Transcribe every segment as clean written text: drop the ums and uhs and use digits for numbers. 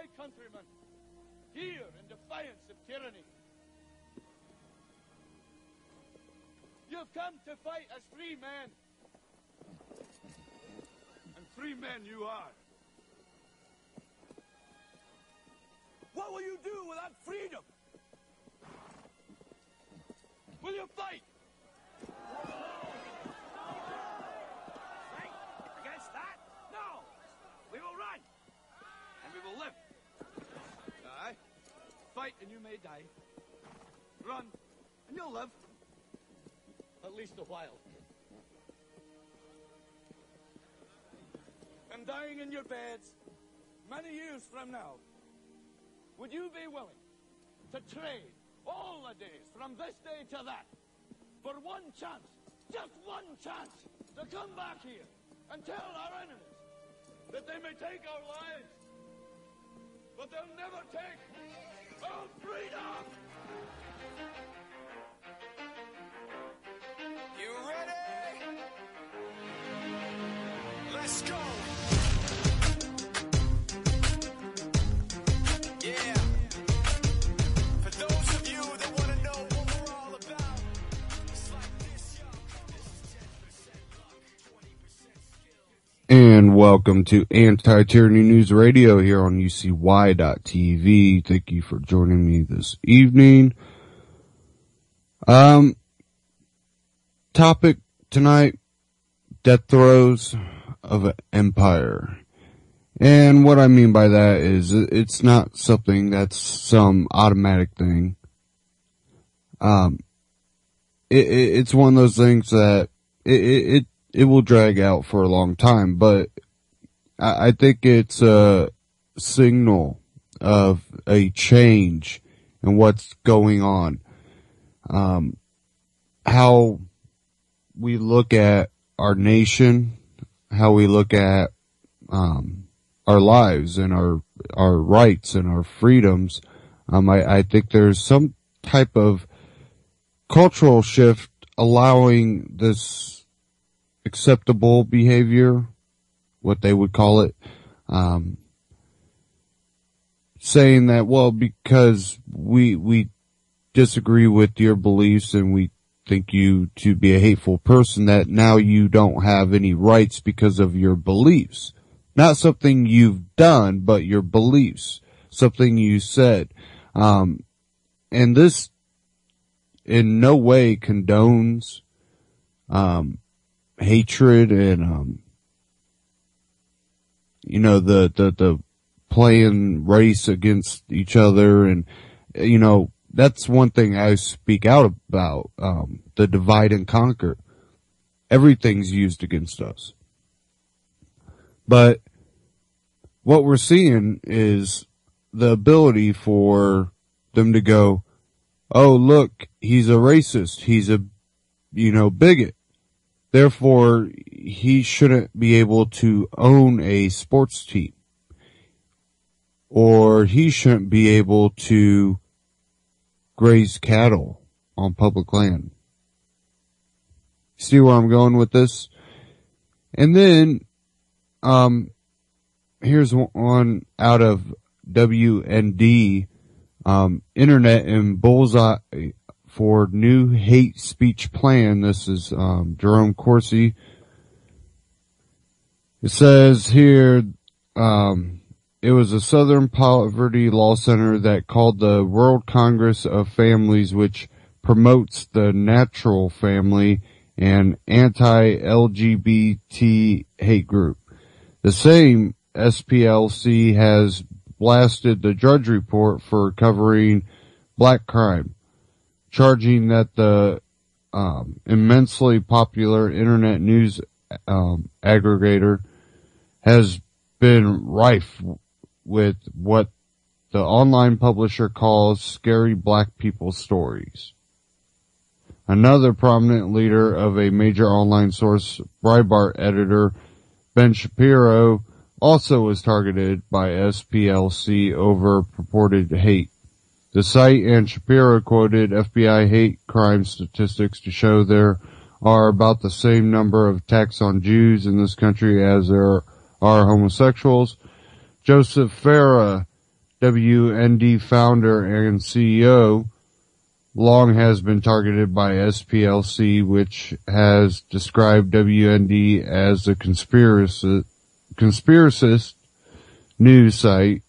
my countrymen, here in defiance of tyranny. You've come to fight as free men. And free men you are. What will you do without freedom? Will you fight? Fight against that? No! We will run! And we will live. Aye. Fight and you may die. Run and you'll live. At least a while. And dying in your beds many years from now, would you be willing to trade all the days from this day to that for one chance, just one chance, to come back here and tell our enemies that they may take our lives, but they'll never take our freedom? You ready? Let's go. Yeah. For those of you that want to know what we're all about, it's like this, yo. This is 10% luck, 20% skill. And welcome to Anti-Tyranny News Radio here on UCY.TV. Thank you for joining me this evening. Topic tonight, death throes of an empire. And what I mean by that is it's not something that's some automatic thing. It's one of those things that it will drag out for a long time, but I think it's a signal of a change in what's going on. How we look at our nation, how we look at our lives and our rights and our freedoms. I think there's some type of cultural shift allowing this acceptable behavior, what they would call it, saying that, well, because we disagree with your beliefs and we think you to be a hateful person, that now you don't have any rights because of your beliefs. Not something you've done, but your beliefs, something you said. And this in no way condones hatred and the playing race against each other, and that's one thing I speak out about, the divide and conquer. Everything's used against us. But what we're seeing is the ability for them to go, oh, look, he's a racist. He's a, bigot. Therefore, he shouldn't be able to own a sports team. Or he shouldn't be able to graze cattle on public land. See where I'm going with this? And then, here's one out of WND, Internet and Bullseye for new hate speech plan. This is, Jerome Corsi. It says here, it was a Southern Poverty Law Center that called the World Congress of Families, which promotes the natural family and anti-LGBT hate group. The same SPLC has blasted the Drudge Report for covering black crime, charging that the immensely popular internet news aggregator has been rife with what the online publisher calls scary black people stories. Another prominent leader of a major online source, Breitbart editor Ben Shapiro, also was targeted by SPLC over purported hate. The site and Shapiro quoted FBI hate crime statistics to show there are about the same number of attacks on Jews in this country as there are homosexuals. Joseph Farah, WND founder and CEO, long has been targeted by SPLC, which has described WND as a conspiracist news site.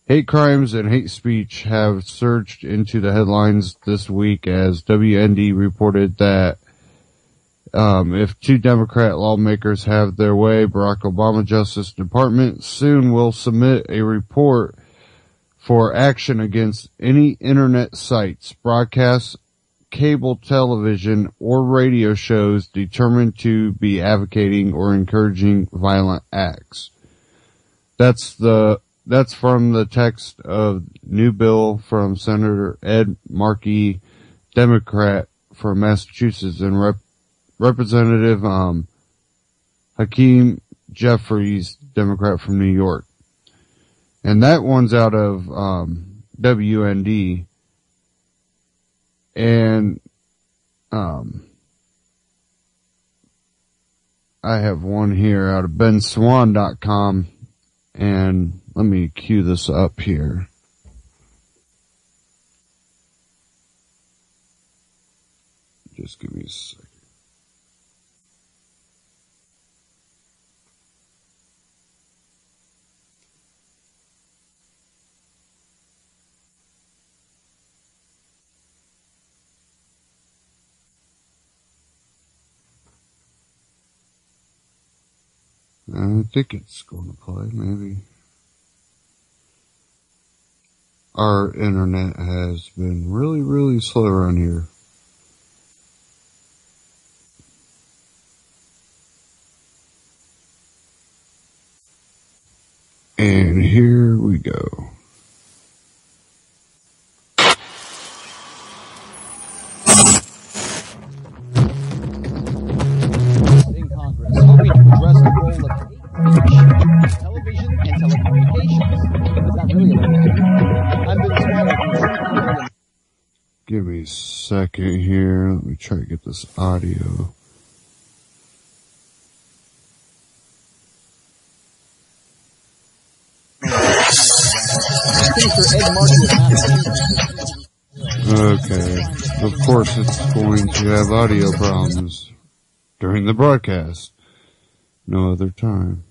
Hate crimes and hate speech have surged into the headlines this week as WND reported that if two Democrat lawmakers have their way, Barack Obama Justice Department soon will submit a report for action against any internet sites, broadcasts, cable television, or radio shows determined to be advocating or encouraging violent acts. That's from the text of new bill from Senator Ed Markey, Democrat from Massachusetts, and Representative Hakeem Jeffries, Democrat from New York. And that one's out of WND. And I have one here out of benswan.com. And let me cue this up here. Just give me a second. I think it's going to play, maybe. Our internet has been really, really slow around here. And here we go. In Congress, hoping to address the role of hate speech, television, and telecommunications. Is that really a problem? I'm Ben Swan. Give me a second here. Let me try to get this audio. Senator Ed Markey of Massachusetts. Okay. Of course it's going to have audio problems during the broadcast. No other time.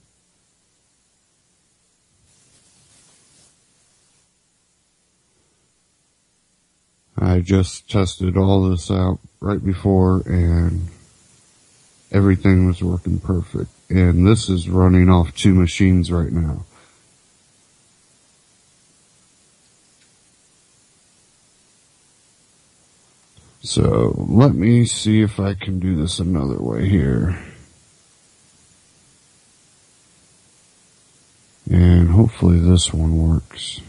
I just tested all this out right before and everything was working perfect. And this is running off two machines right now. So let me see if I can do this another way here. And hopefully this one works.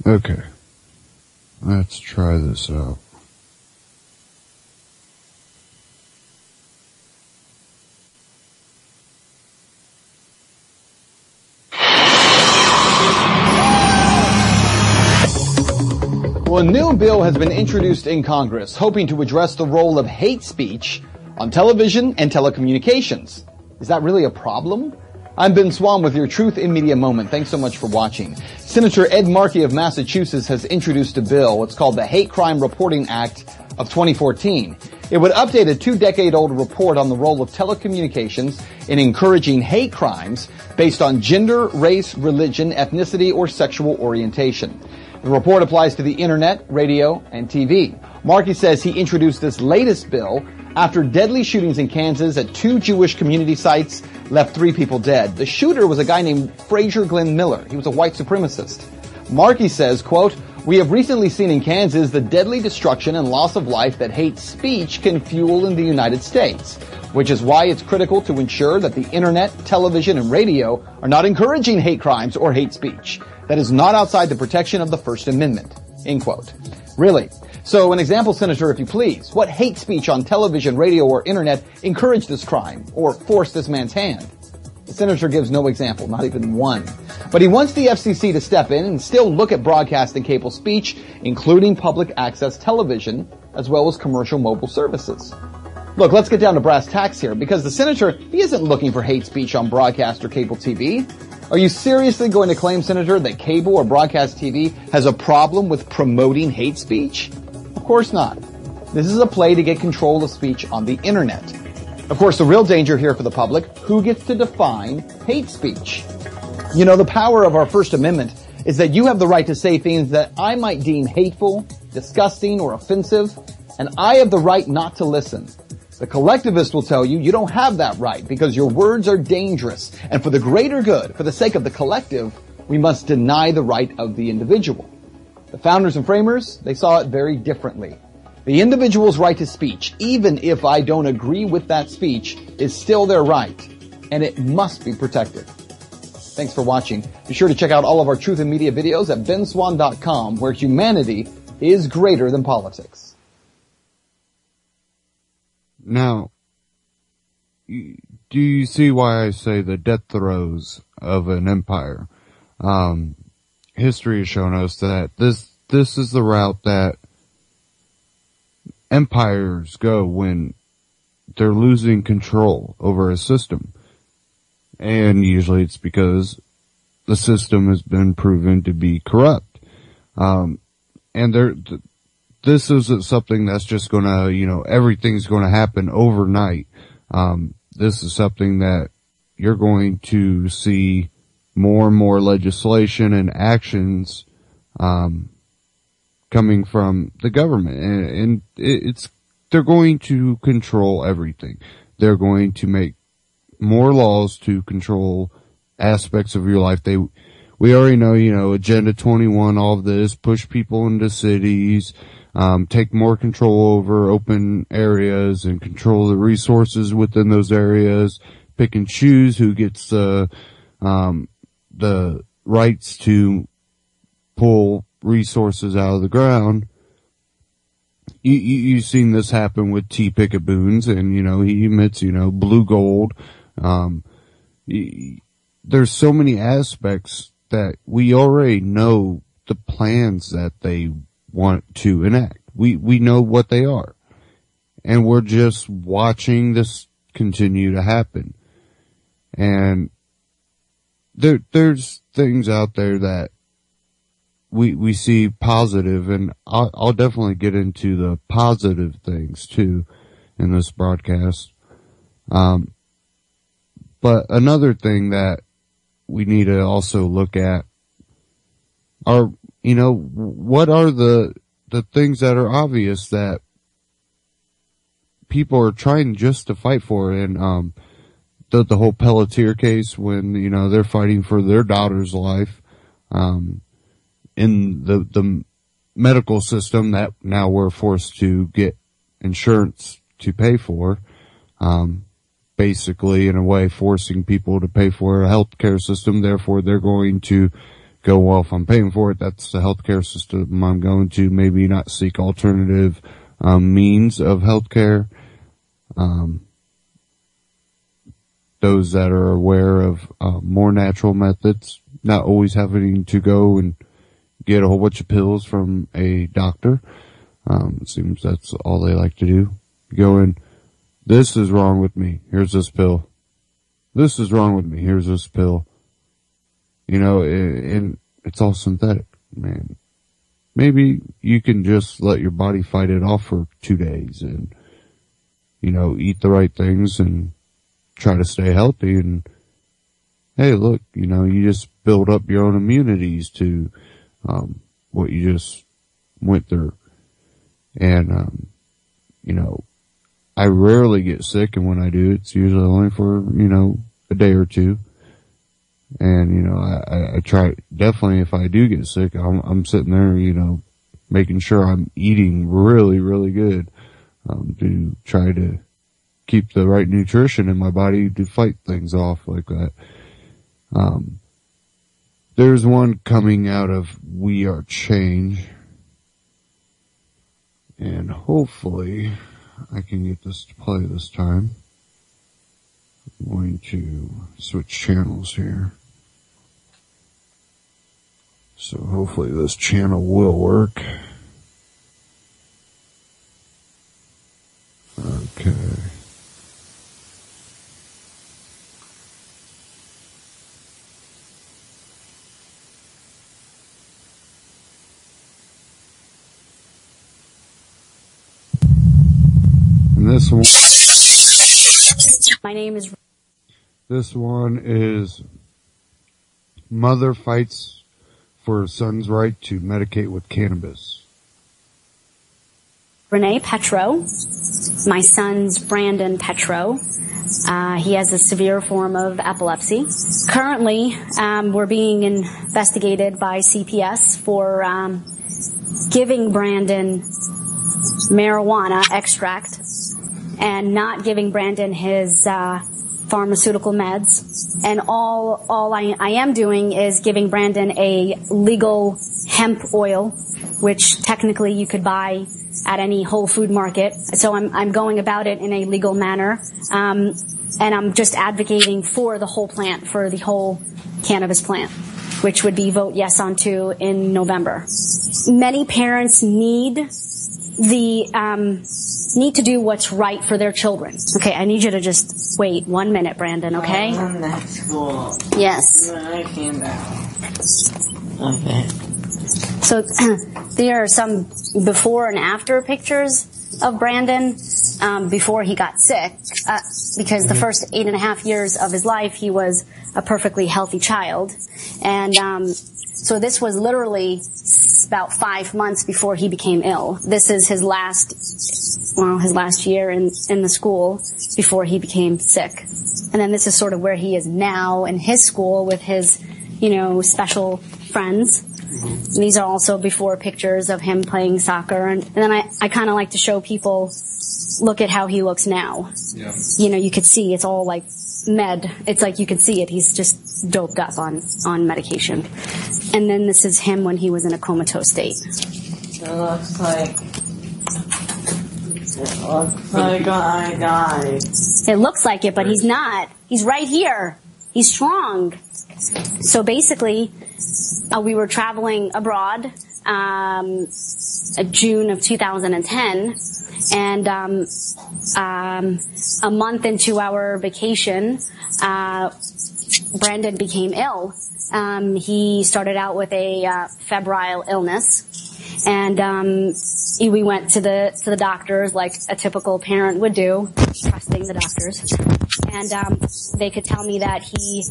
Okay. Let's try this out. Well, a new bill has been introduced in Congress hoping to address the role of hate speech on television and telecommunications. Is that really a problem? I'm Ben Swan with your Truth in Media Moment. Thanks so much for watching. Senator Ed Markey of Massachusetts has introduced a bill. It's called the Hate Crime Reporting Act of 2014. It would update a 2-decade-old report on the role of telecommunications in encouraging hate crimes based on gender, race, religion, ethnicity, or sexual orientation. The report applies to the internet, radio, and TV. Markey says he introduced this latest bill after deadly shootings in Kansas at 2 Jewish community sites left 3 people dead. The shooter was a guy named Frazier Glenn Miller. He was a white supremacist. Markey says, quote, "We have recently seen in Kansas the deadly destruction and loss of life that hate speech can fuel in the United States, which is why it's critical to ensure that the internet, television, and radio are not encouraging hate crimes or hate speech that is not outside the protection of the First Amendment." End quote. Really? So an example, Senator, if you please. What hate speech on television, radio, or internet encouraged this crime or forced this man's hand? The senator gives no example, not even one. But he wants the FCC to step in and still look at broadcast and cable speech, including public access television, as well as commercial mobile services. Look, let's get down to brass tacks here, because the senator, he isn't looking for hate speech on broadcast or cable TV. Are you seriously going to claim, Senator, that cable or broadcast TV has a problem with promoting hate speech? Of course not. This is a play to get control of speech on the internet. Of course, the real danger here for the public, who gets to define hate speech? You know, the power of our First Amendment is that you have the right to say things that I might deem hateful, disgusting, or offensive, and I have the right not to listen. The collectivist will tell you you don't have that right because your words are dangerous, and for the greater good, for the sake of the collective, we must deny the right of the individual. The founders and framers, they saw it very differently. The individual's right to speech, even if I don't agree with that speech, is still their right, and it must be protected. Thanks for watching. Be sure to check out all of our Truth in Media videos at benswan.com, where humanity is greater than politics. Now, do you see why I say the death throes of an empire? History has shown us that this is the route that empires go when they're losing control over a system. And usually it's because the system has been proven to be corrupt. This isn't something that's just gonna, everything's gonna happen overnight. This is something that you're going to see more and more legislation and actions, coming from the government. And they're going to control everything. They're going to make more laws to control aspects of your life. We already know, Agenda 21, all of this, push people into cities, take more control over open areas and control the resources within those areas, pick and choose who gets the rights to pull resources out of the ground. You've seen this happen with T. Pickaboons, and, he emits, blue gold. There's so many aspects that we already know the plans that they want to enact. We know what they are. And we're just watching this continue to happen. And there's things out there that we see positive, and I'll definitely get into the positive things too in this broadcast. But another thing that we need to also look at are, what are the things that are obvious that people are trying just to fight for? And, the whole Pelletier case, when, they're fighting for their daughter's life, in the medical system that now we're forced to get insurance to pay for, basically in a way forcing people to pay for a healthcare system. Therefore, they're going to go, well, if I'm paying for it, that's the healthcare system. I'm going to maybe not seek alternative means of healthcare. Those that are aware of more natural methods, not always having to go and get a whole bunch of pills from a doctor. It seems that's all they like to do. Go in, this is wrong with me, here's this pill. This is wrong with me, here's this pill. And it's all synthetic, man. Maybe you can just let your body fight it off for 2 days and, eat the right things and try to stay healthy. And hey, look, you just build up your own immunities to what you just went through. And I rarely get sick, and when I do, it's usually only for a day or two. And I try, definitely, if I do get sick, I'm sitting there making sure I'm eating really, really good to try to keep the right nutrition in my body to fight things off like that. There's one coming out of We Are Change, and hopefully I can get this to play this time. I'm going to switch channels here. So hopefully this channel will work. Okay. And this one. My name is. This one is Mother Fights for Son's Right to Medicate with Cannabis. Renee Petro. My son's Brandon Petro. He has a severe form of epilepsy. Currently, we're being investigated by CPS for giving Brandon marijuana extract and not giving Brandon his pharmaceutical meds. And all I am doing is giving Brandon a legal hemp oil, which technically you could buy at any Whole Food market. So I'm going about it in a legal manner. And I'm just advocating for the whole plant, for the whole cannabis plant, which would be vote yes on to in November. Many parents need to do what's right for their children. Okay, I need you to just wait 1 minute, Brandon, okay? I'm at school. Yes. When I came back. Okay. So there are some before and after pictures of Brandon before he got sick, because the first 8.5 years of his life he was a perfectly healthy child, and so this was literally about 5 months before he became ill. This is his last year in the school before he became sick, and then this is sort of where he is now in his school with his, special friends. And these are also before pictures of him playing soccer. And then I kind of like to show people, look at how he looks now. Yeah. You could see it's all like med. It's like you can see it. He's just doped up on medication. And then this is him when he was in a comatose state. It looks like I died. It looks like it, but he's not. He's right here. He's strong. So basically, we were traveling abroad, June of 2010, and a month into our vacation, Brandon became ill. He started out with a febrile illness, and we went to the doctors like a typical parent would do, trusting the doctors. And they could tell me that he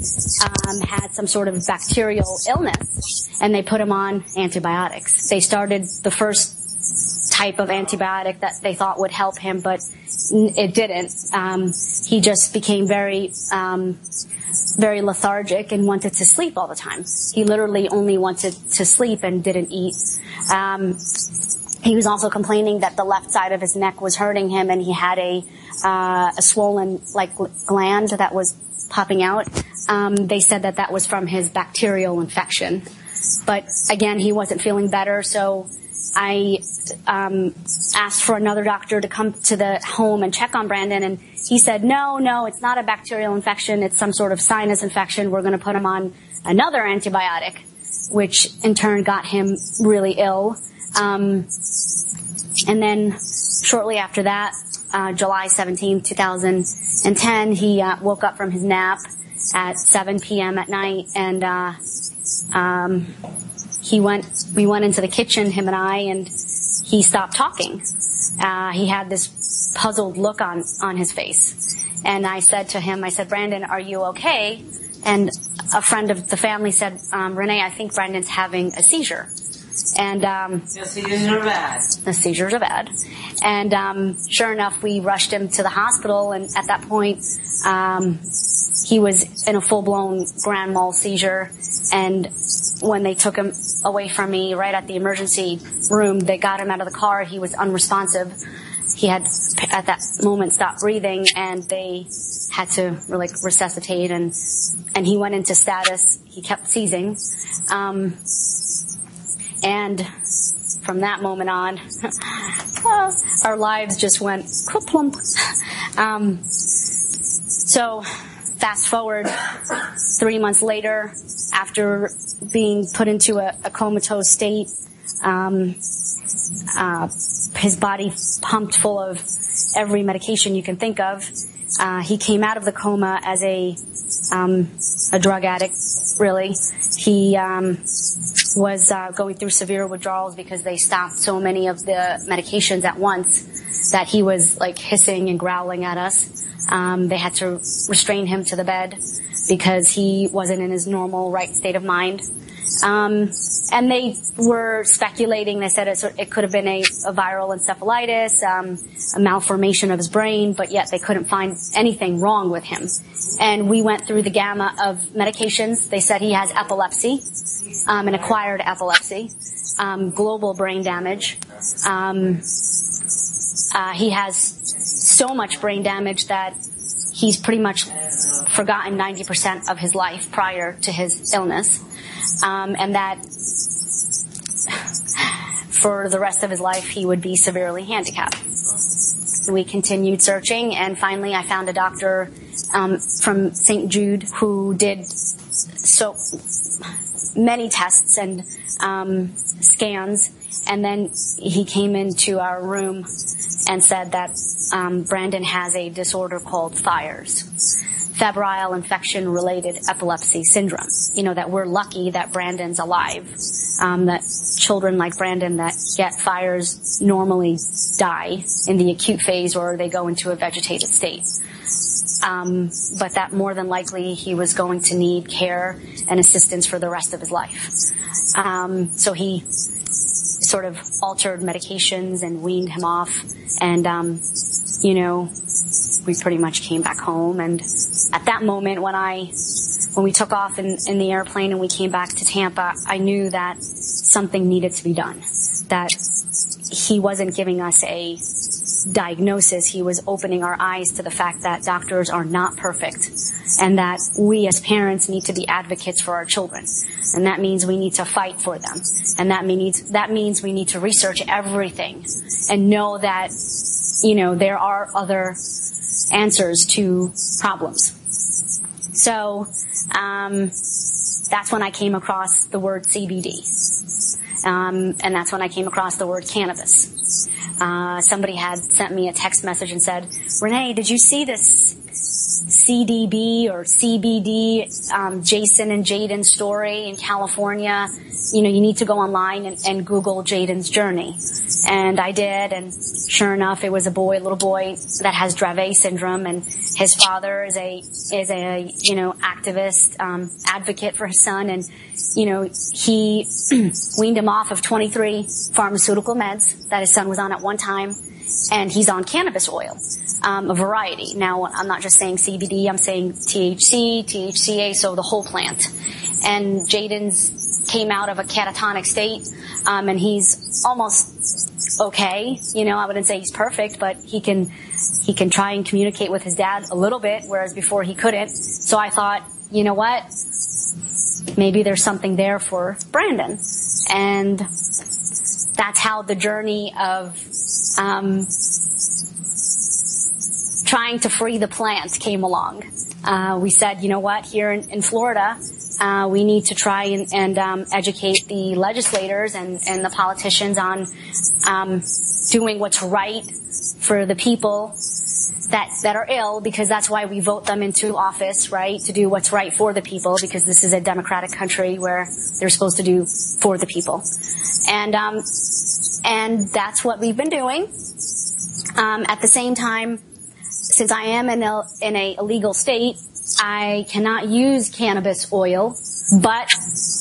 had some sort of bacterial illness, and they put him on antibiotics. They started the first type of antibiotic that they thought would help him, but it didn't. He just became very lethargic and wanted to sleep all the time. He literally only wanted to sleep and didn't eat. He was also complaining that the left side of his neck was hurting him, and he had a swollen gland that was popping out. They said that was from his bacterial infection. But again, he wasn't feeling better, so I asked for another doctor to come to the home and check on Brandon, and he said, no, it's not a bacterial infection, it's some sort of sinus infection. We're going to put him on another antibiotic, which in turn got him really ill. And then shortly after that, July 17, 2010, he woke up from his nap at 7 p.m. at night, and we went into the kitchen, him and I, and he stopped talking. He had this puzzled look on his face. And I said to him, Brandon, are you okay? And a friend of the family said, Renee, I think Brandon's having a seizure. And the seizures are bad. The seizures are bad. And sure enough, we rushed him to the hospital, and at that point, he was in a full-blown grand mal seizure. And when they took him away from me right at the emergency room, they got him out of the car. He was unresponsive. He had, at that moment, stopped breathing, and they had to resuscitate, and he went into status. He kept seizing. And from that moment on, our lives just went plump. So Fast forward 3 months later, after being put into a comatose state, his body pumped full of every medication you can think of. He came out of the coma as a drug addict, really. He was going through severe withdrawals because they stopped so many of the medications at once that he was like hissing and growling at us. They had to restrain him to the bed because he wasn't in his normal right state of mind. And they were speculating, they said it could have been a viral encephalitis, a malformation of his brain, but yet they couldn't find anything wrong with him. And we went through the gamut of medications. They said he has epilepsy, an acquired epilepsy, global brain damage. He has so much brain damage that he's pretty much forgotten 90% of his life prior to his illness. And that for the rest of his life he would be severely handicapped. We continued searching, and finally I found a doctor from St. Jude who did so many tests and scans, and then he came into our room and said that Brandon has a disorder called FIRES, febrile infection-related epilepsy syndrome. You know, that we're lucky that Brandon's alive, that children like Brandon that get FIRES normally die in the acute phase or they go into a vegetative state. But that more than likely he was going to need care and assistance for the rest of his life. So he sort of altered medications and weaned him off, and we pretty much came back home. And at that moment when we took off in the airplane and we came back to Tampa, I knew that something needed to be done, that he wasn't giving us a diagnosis. He was opening our eyes to the fact that doctors are not perfect, and that we as parents need to be advocates for our children. And that means we need to fight for them. And that means we need to research everything and know that, there are other answers to problems. So, that's when I came across the word CBD. And that's when I came across the word cannabis. Somebody had sent me a text message and said, Renee, did you see this CDB or CBD, Jason and Jaden story in California? You need to go online and Google Jaden's journey. And I did, and sure enough, it was a little boy that has Dravet syndrome, and his father is a activist, advocate for his son, and, he weaned him off of 23 pharmaceutical meds that his son was on at one time, and he's on cannabis oil, a variety. Now, I'm not just saying CBD, I'm saying THC, THCA, so the whole plant. And Jaden's came out of a catatonic state, and he's almost okay. I wouldn't say he's perfect, but he can try and communicate with his dad a little bit, whereas before he couldn't. So I thought, you know what? Maybe there's something there for Brandon. And that's how the journey of trying to free the plant came along. We said, you know what, here in Florida, we need to try and educate the legislators and the politicians on doing what's right for the people that are ill, because that's why we vote them into office, right? To do what's right for the people, because this is a democratic country where they're supposed to do for the people. And that's what we've been doing. At the same time, since I am in a illegal state, I cannot use cannabis oil, but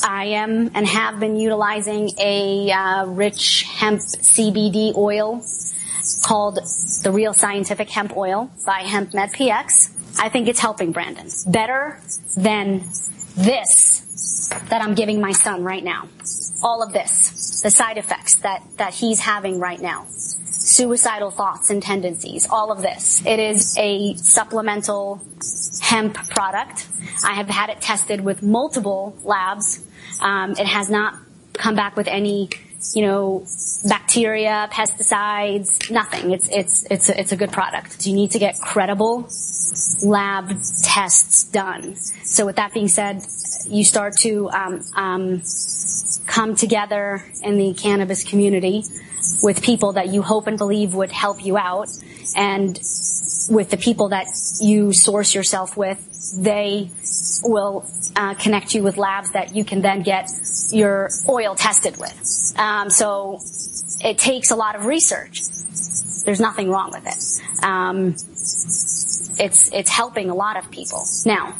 I am and have been utilizing a rich hemp CBD oil called the Real Scientific Hemp Oil by Hemp Med PX. I think it's helping Brandon better than this that I'm giving my son right now. All of this, the side effects that he's having right now, suicidal thoughts and tendencies, all of this. It is a supplemental hemp product. I have had it tested with multiple labs. It has not come back with any bacteria, pesticides, nothing. It's a good product. You need to get credible lab tests done. So with that being said, you start to come together in the cannabis community with people that you hope and believe would help you out, and with the people that you source yourself with, they will connect you with labs that you can then get your oil tested with. So it takes a lot of research. There's nothing wrong with it. It's helping a lot of people. Now,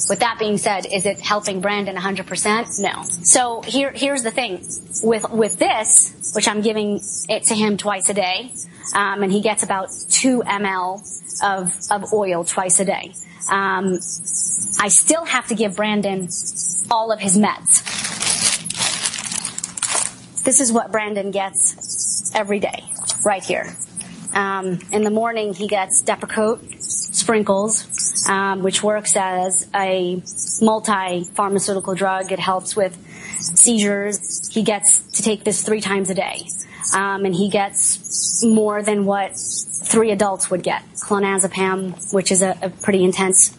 with that being said, is it helping Brandon 100%? No. So here's the thing. With this, which I'm giving it to him twice a day, and he gets about 2 ml of oil twice a day. I still have to give Brandon all of his meds. This is what Brandon gets every day, right here. In the morning, he gets Depakote sprinkles, which works as a multi-pharmaceutical drug. It helps with seizures. He gets to take this 3 times a day. And he gets more than what 3 adults would get. Clonazepam, which is a pretty intense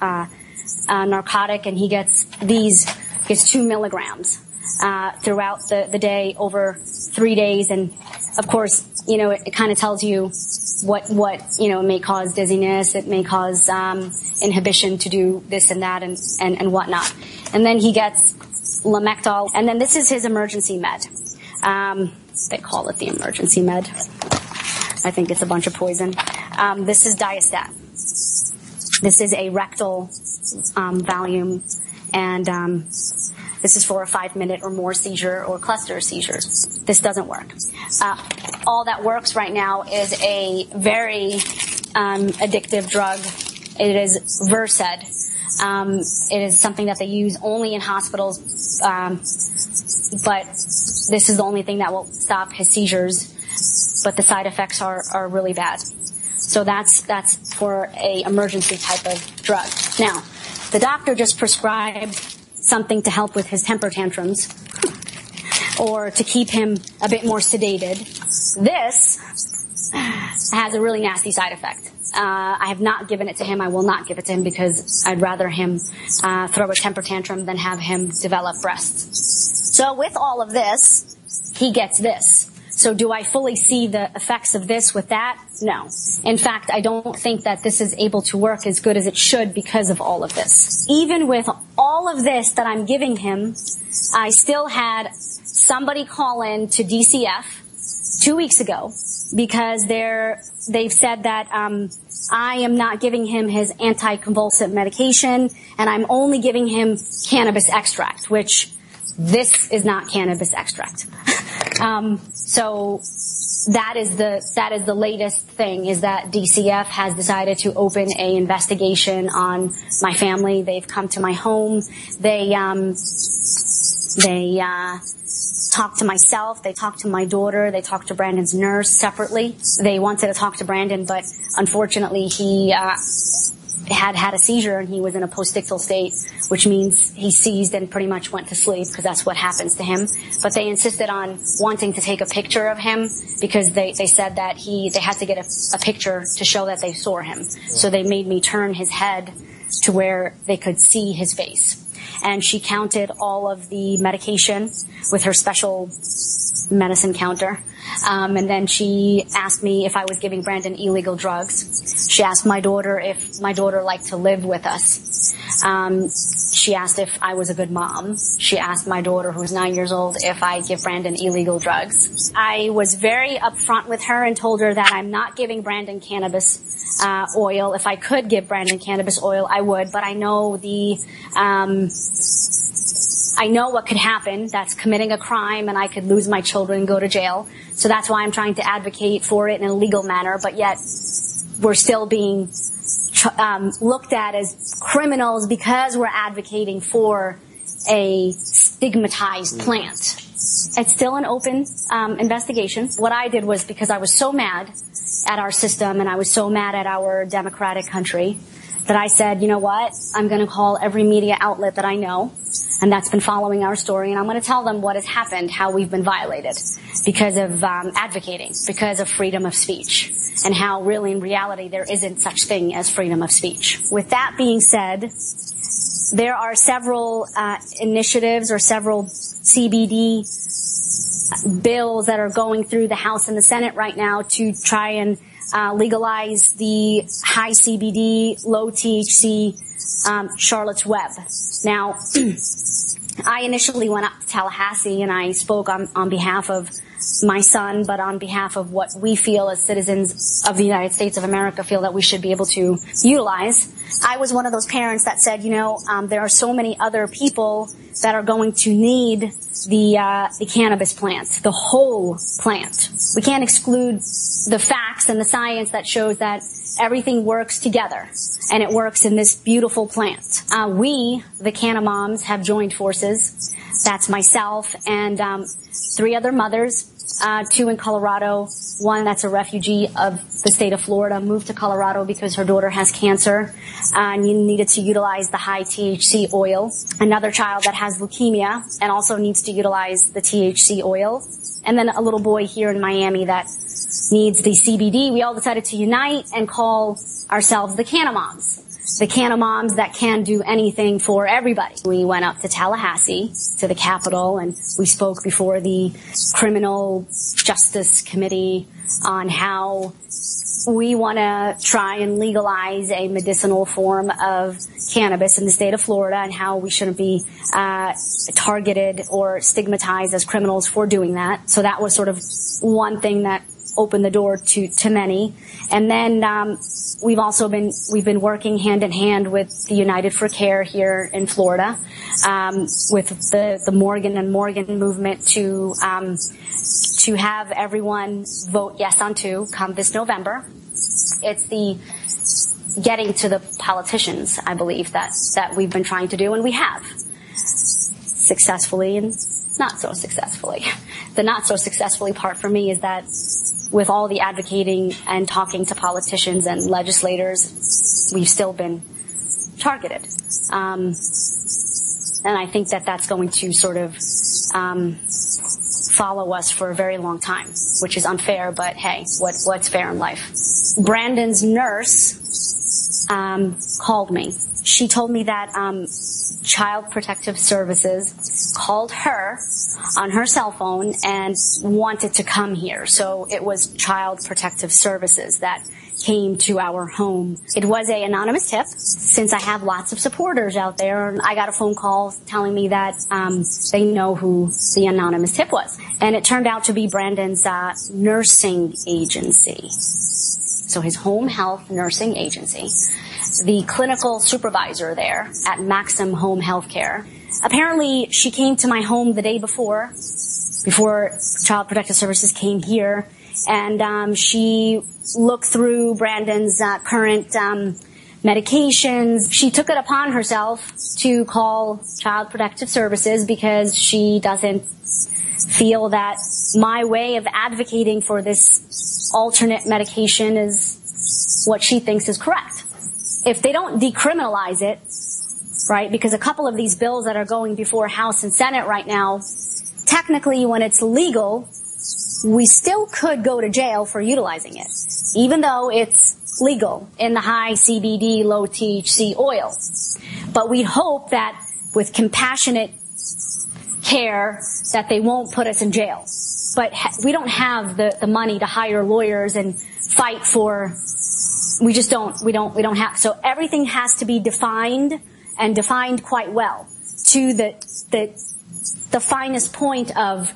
narcotic, and he gets 2 milligrams throughout the day over 3 days. And of course, it kind of tells you what it may cause dizziness, it may cause inhibition to do this and that and whatnot. And then he gets Lamictal, and then this is his emergency med. They call it the emergency med. I think it's a bunch of poison. This is Diastat. This is a rectal Valium, and this is for a 5-minute or more seizure or cluster seizures. This doesn't work. All that works right now is a very addictive drug. It is Versed. It is something that they use only in hospitals, but this is the only thing that will stop his seizures. But the side effects are really bad. So that's for a emergency type of drug. Now, the doctor just prescribed something to help with his temper tantrums or to keep him a bit more sedated. This has a really nasty side effect. I have not given it to him. I will not give it to him because I'd rather him throw a temper tantrum than have him develop breasts. So with all of this, he gets this. So do I fully see the effects of this with that? No. In fact, I don't think that this is able to work as good as it should because of all of this. Even with all of this that I'm giving him, I still had somebody call in to DCF 2 weeks ago because they've said that I am not giving him his anticonvulsant medication and I'm only giving him cannabis extract, which this is not cannabis extract. So that is the latest thing, is that DCF has decided to open a investigation on my family. They've come to my home. They talked to myself. They talked to my daughter. They talked to Brandon's nurse separately. They wanted to talk to Brandon, but unfortunately he had a seizure and he was in a postictal state, which means he seized and pretty much went to sleep because that's what happens to him. But they insisted on wanting to take a picture of him because they said that they had to get a picture to show that they saw him. So they made me turn his head to where they could see his face. And she counted all of the medication with her special medicine counter. And then she asked me if I was giving Brandon illegal drugs. She asked my daughter if my daughter liked to live with us. She asked if I was a good mom. She asked my daughter, who's 9 years old, if I give Brandon illegal drugs. I was very upfront with her and told her that I'm not giving Brandon cannabis oil. If I could give Brandon cannabis oil, I would, but I know I know what could happen. That's committing a crime, and I could lose my children and go to jail. So that's why I'm trying to advocate for it in a legal manner, but yet we're still being looked at as criminals because we're advocating for a stigmatized plant. It's still an open investigation. What I did was, because I was so mad at our system and I was so mad at our democratic country, that I said, you know what, I'm going to call every media outlet that I know and that's been following our story, and I'm going to tell them what has happened, how we've been violated. because of advocating, because of freedom of speech, and how really in reality there isn't such thing as freedom of speech. With that being said, there are several initiatives or several CBD bills that are going through the House and the Senate right now to try and legalize the high CBD, low THC Charlotte's Web. Now, I initially went up to Tallahassee and I spoke on behalf of my son, but on behalf of what we feel as citizens of the United States of America feel that we should be able to utilize. I was one of those parents that said, there are so many other people that are going to need the cannabis plant, the whole plant. We can't exclude the facts and the science that shows that everything works together, and it works in this beautiful plant. We, the Canna Moms, have joined forces. That's myself and 3 other mothers, 2 in Colorado, 1 that's a refugee of the state of Florida, moved to Colorado because her daughter has cancer and needed to utilize the high THC oil. Another child that has leukemia and also needs to utilize the THC oil. And then a little boy here in Miami that needs the CBD. We all decided to unite and call ourselves the Canna Moms. The Canna Moms that can do anything for everybody. We went up to Tallahassee, to the Capitol, and we spoke before the Criminal Justice Committee on how we want to try and legalize a medicinal form of cannabis in the state of Florida and how we shouldn't be targeted or stigmatized as criminals for doing that. So that was sort of one thing that opened the door to many. And then we've been working hand in hand with the United for Care here in Florida, with the Morgan and Morgan movement to have everyone vote yes on 2 come this November. It's the getting to the politicians, I believe, that we've been trying to do, and we have successfully and not so successfully. The not so successfully part for me is that with all the advocating and talking to politicians and legislators, we've still been targeted. And I think that that's going to sort of follow us for a very long time, which is unfair, but hey, what's fair in life? Brandon's nurse called me. She told me that Child Protective Services called her on her cell phone and wanted to come here. So it was Child Protective Services that came to our home. It was an anonymous tip. Since I have lots of supporters out there, I got a phone call telling me that they know who the anonymous tip was. And it turned out to be Brandon's nursing agency. So his home health nursing agency. The clinical supervisor there at Maxim Home Healthcare. Apparently, she came to my home the day before Child Protective Services came here, and she looked through Brandon's current medications. She took it upon herself to call Child Protective Services because she doesn't feel that my way of advocating for this alternate medication is what she thinks is correct. If they don't decriminalize it, right, because a couple of these bills that are going before House and Senate right now, technically when it's legal, we still could go to jail for utilizing it, even though it's legal in the high CBD, low THC oil. But we hope that with compassionate care that they won't put us in jail. But we don't have the money to hire lawyers and fight for. We just don't. We don't have. So everything has to be defined and defined quite well to the finest point of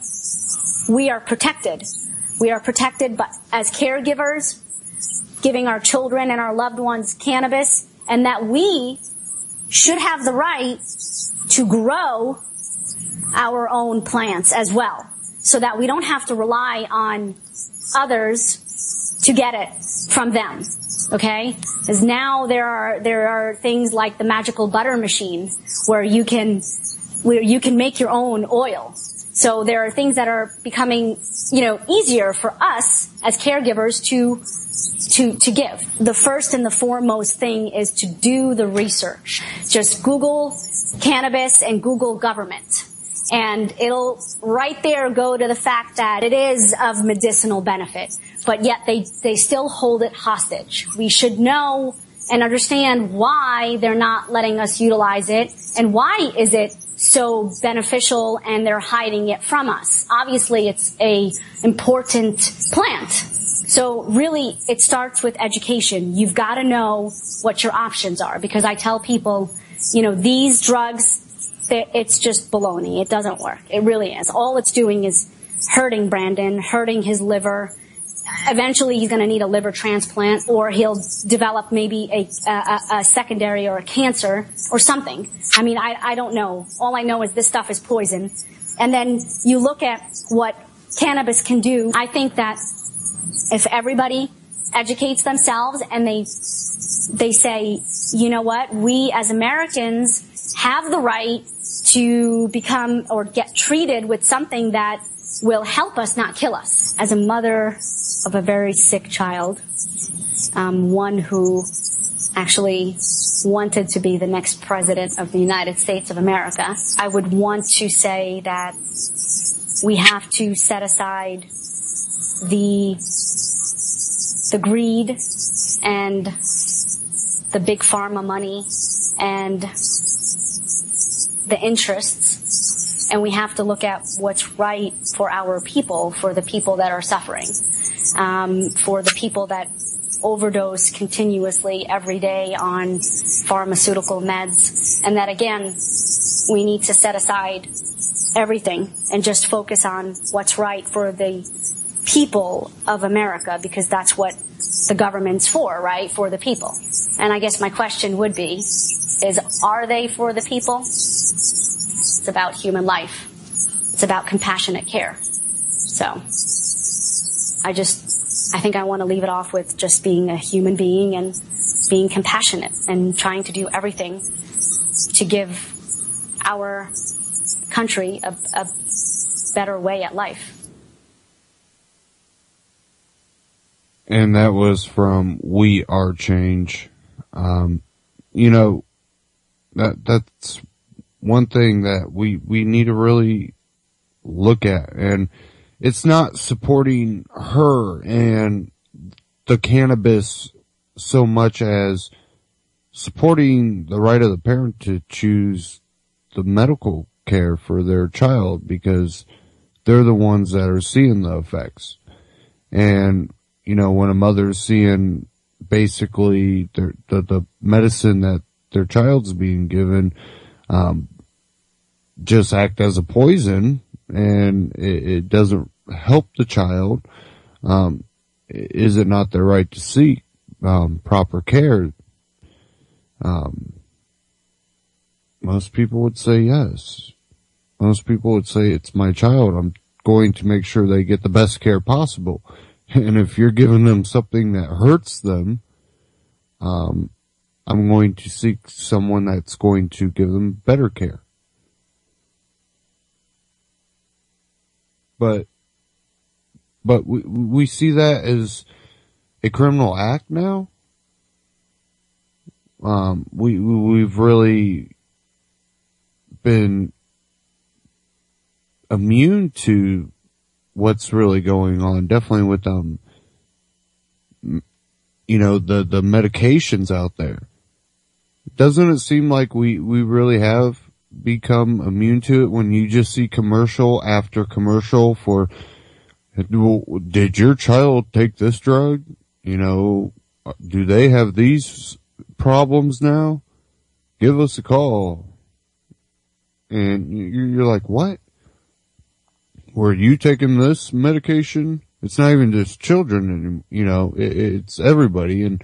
we are protected. We are protected but as caregivers, giving our children and our loved ones cannabis, and that we should have the right to grow our own plants as well, so that we don't have to rely on others to get it from them. Okay? Because now there are things like the magical butter machine where you can make your own oil. So there are things that are becoming, easier for us as caregivers to give. The first and the foremost thing is to do the research. Just Google cannabis and Google government. And it'll right there go to the fact that it is of medicinal benefit, but yet they still hold it hostage. We should know and understand why they're not letting us utilize it and why is it so beneficial and they're hiding it from us. Obviously, it's a important plant. So really, it starts with education. You've got to know what your options are, because I tell people, these drugs, it's just baloney. It doesn't work. It really is. All it's doing is hurting Brandon, hurting his liver. Eventually, he's going to need a liver transplant, or he'll develop maybe a secondary or a cancer or something. I mean, I don't know. All I know is this stuff is poison. And then you look at what cannabis can do. I think that if everybody educates themselves and they say, you know what, we as Americans have the right to become or get treated with something that will help us, not kill us. As a mother of a very sick child, one who actually wanted to be the next president of the United States of America, I would want to say that we have to set aside the greed and the big pharma money and the interests, and we have to look at what's right for our people, for the people that are suffering, for the people that overdose continuously every day on pharmaceutical meds, and that again, we need to set aside everything and just focus on what's right for the people of America, because that's what the government's for, right? For the people. And I guess my question would be, are they for the people? It's about human life. It's about compassionate care. So, I think I want to leave it off with just being a human being and being compassionate and trying to do everything to give our country a better way at life. And that was from We Are Change. That's one thing that we need to really look at. And it's not supporting her and the cannabis so much as supporting the right of the parent to choose the medical care for their child, because they're the ones that are seeing the effects. And when a mother's seeing basically the medicine that their child's being given, just act as a poison, and it doesn't help the child, is it not their right to seek, proper care? Most people would say yes. Most people would say, it's my child. I'm going to make sure they get the best care possible. And if you're giving them something that hurts them, I'm going to seek someone that's going to give them better care. But we see that as a criminal act now. We've really been immune to what's really going on. Definitely with the medications out there. Doesn't it seem like we really have become immune to it when you just see commercial after commercial for, did your child take this drug? Do they have these problems now? Give us a call. And you're like, what? Were you taking this medication? It's not even just children, it's everybody. And,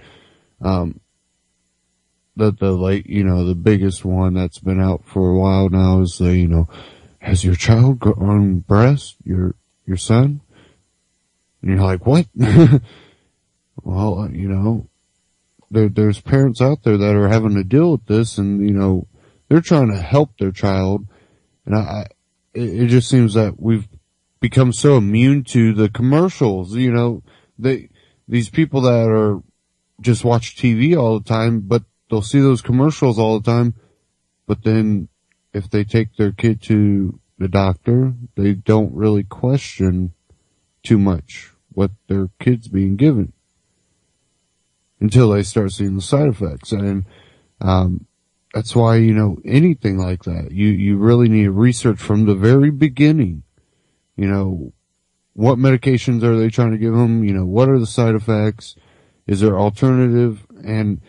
the biggest one that's been out for a while now is has your child gone breast, your son? And you're like, what? Well, there's parents out there that are having to deal with this, and, they're trying to help their child. And it just seems that we've become so immune to the commercials. These people that are just watch TV all the time, but they'll see those commercials all the time. But then if they take their kid to the doctor, they don't really question too much what their kid's being given until they start seeing the side effects. And that's why, anything like that, you really need to research from the very beginning. What medications are they trying to give them? What are the side effects? Is there alternative? And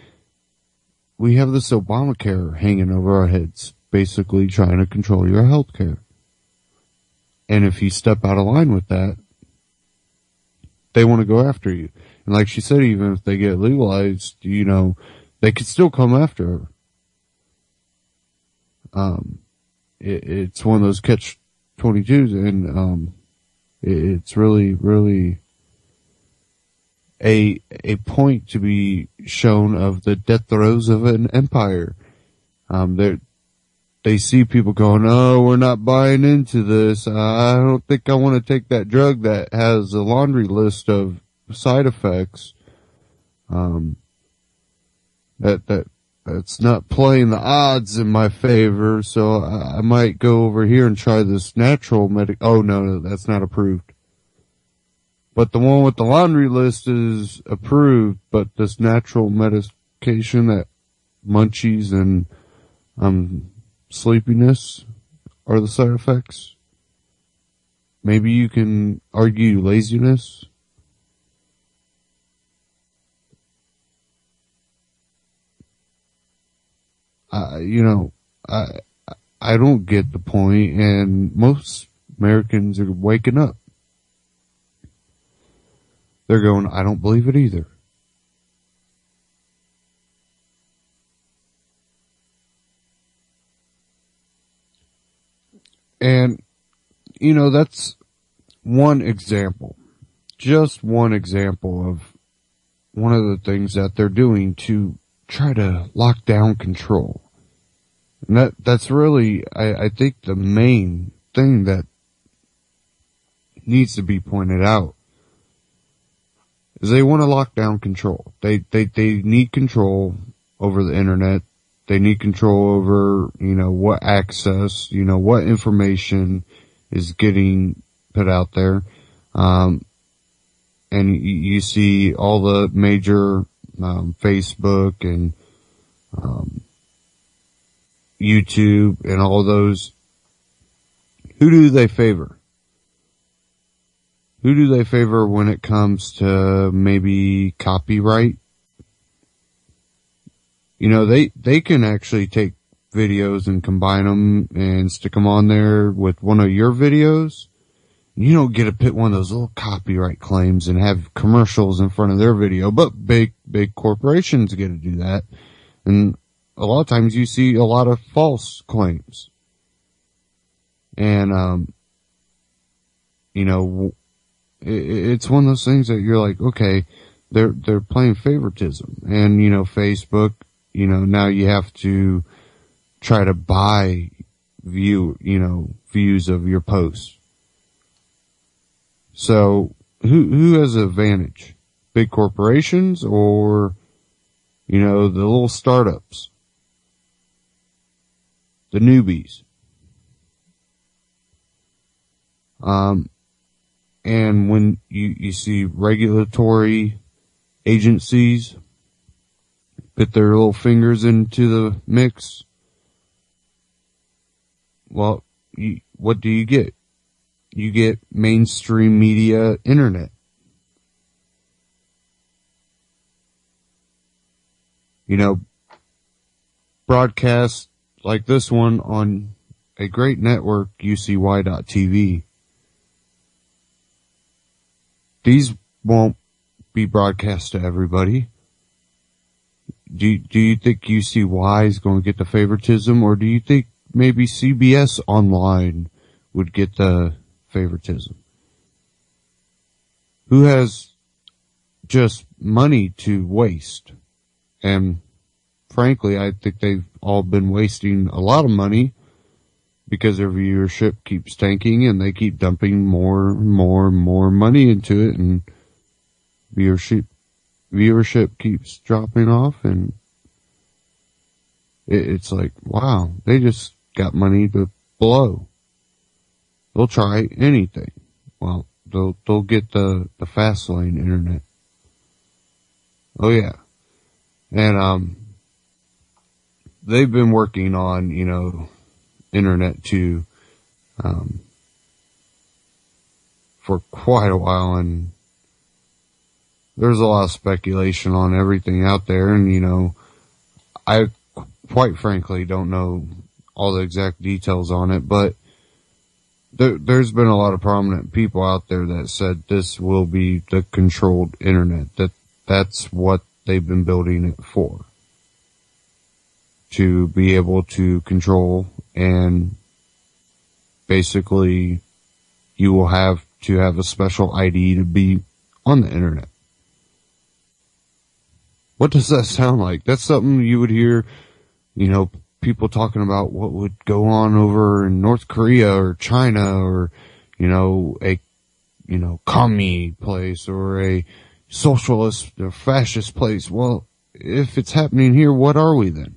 we have this Obamacare hanging over our heads, basically trying to control your health care. And if you step out of line with that, they want to go after you. And like she said, even if they get legalized, they could still come after her. It's one of those catch-22s, and it's really, really a point to be shown of the death throes of an empire. They see people going, oh, we're not buying into this. I don't think I want to take that drug that has a laundry list of side effects. That's not playing the odds in my favor, so I might go over here and try this natural oh no, that's not approved. But the one with the laundry list is approved, but this natural medication that munchies and, sleepiness are the side effects. Maybe you can argue laziness. I don't get the point, and most Americans are waking up. They're going, I don't believe it either. And, that's one example. Just one example of one of the things that they're doing to try to lock down control. And that's really, I think, the main thing that needs to be pointed out. Is they want to lock down control. They need control over the internet. They need control over, what access, what information is getting put out there. And you see all the major, Facebook and, YouTube and all those. Who do they favor? Who do they favor when it comes to maybe copyright? They can actually take videos and combine them and stick them on there with one of your videos. You don't get to put one of those little copyright claims and have commercials in front of their video, but big corporations get to do that. And a lot of times you see a lot of false claims. And, it's one of those things that you're like, okay, they're playing favoritism. And, Facebook, now you have to try to buy views of your posts. So who has the advantage? Big corporations or, the little startups? The newbies. And when you see regulatory agencies put their little fingers into the mix, well, what do you get? You get mainstream media internet. Broadcasts like this one on a great network, UCY.TV. These won't be broadcast to everybody. Do you think UCY is going to get the favoritism, or do you think maybe CBS Online would get the favoritism? Who has just money to waste? And frankly, I think they've all been wasting a lot of money because their viewership keeps tanking and they keep dumping more and more and more money into it, and viewership keeps dropping off, and it's like, wow, they just got money to blow. they'll try anything. Well, they'll get the fast lane internet. Oh yeah. And, they've been working on, internet too, for quite a while, and there's a lot of speculation on everything out there, and I quite frankly don't know all the exact details on it, but there's been a lot of prominent people out there that said this will be the controlled internet, that's what they've been building it for. To be able to control, and basically you will have to have a special ID to be on the internet. What does that sound like? That's something you would hear, people talking about what would go on over in North Korea or China or, a, commie place or a socialist or fascist place. Well, if it's happening here, what are we then?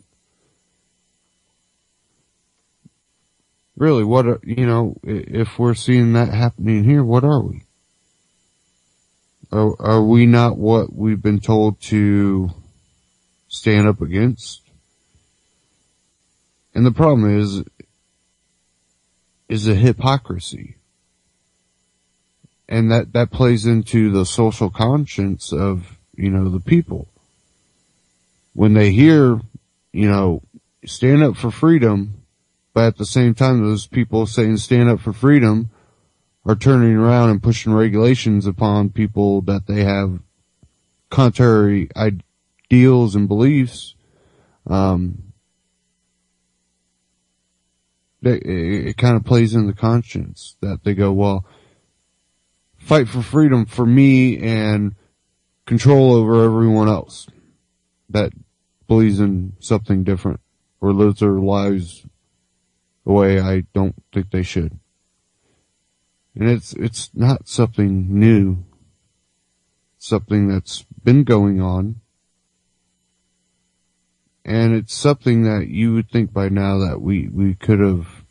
Really, if we're seeing that happening here, what are we? Are we not what we've been told to stand up against? And the problem is the hypocrisy. And that plays into the social conscience of, the people. When they hear, stand up for freedom, but at the same time, those people saying stand up for freedom are turning around and pushing regulations upon people that they have contrary ideals and beliefs. It kind of plays in the conscience that they go, well, fight for freedom for me and control over everyone else that believes in something different or lives their lives the way I don't think they should. And it's not something new. Something that's been going on. And it's something that you would think by now that we could have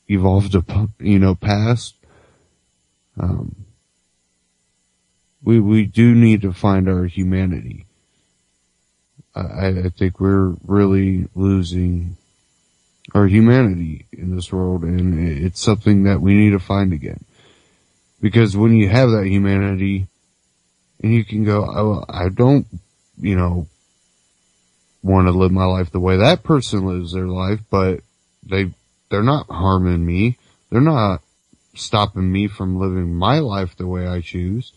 evolved past. We do need to find our humanity. I think we're really losing our humanity in this world, and it's something that we need to find again. Because when you have that humanity, and you can go, oh, I don't, want to live my life the way that person lives their life, but they're not harming me. They're not stopping me from living my life the way I choose.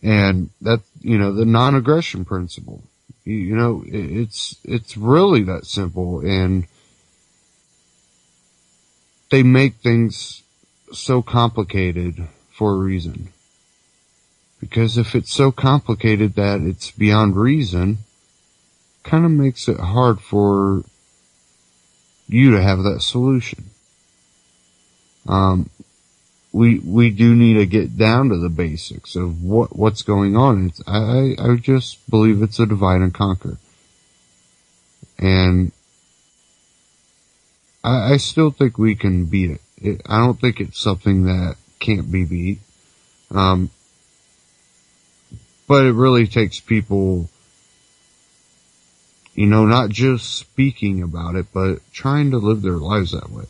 And that, the non-aggression principle. It's really that simple, and they make things so complicated for a reason. Because if it's so complicated that it's beyond reason, kind of makes it hard for you to have that solution. We do need to get down to the basics of what's going on. I just believe it's a divide and conquer. And I still think we can beat it. I don't think it's something that can't be beat. But it really takes people, not just speaking about it, but trying to live their lives that way.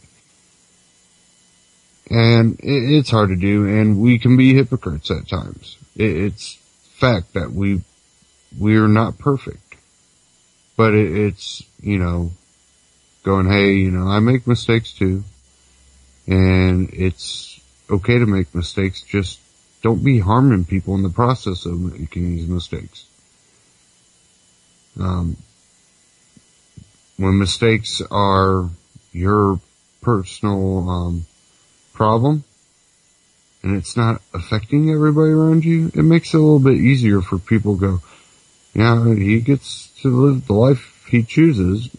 And it's hard to do, and we can be hypocrites at times. It's fact that we're not perfect. But it's, going, hey, I make mistakes too. And it's okay to make mistakes, just don't be harming people in the process of making these mistakes. When mistakes are your personal, problem, and it's not affecting everybody around you, it makes it a little bit easier for people to go, yeah, he gets to live the life he chooses.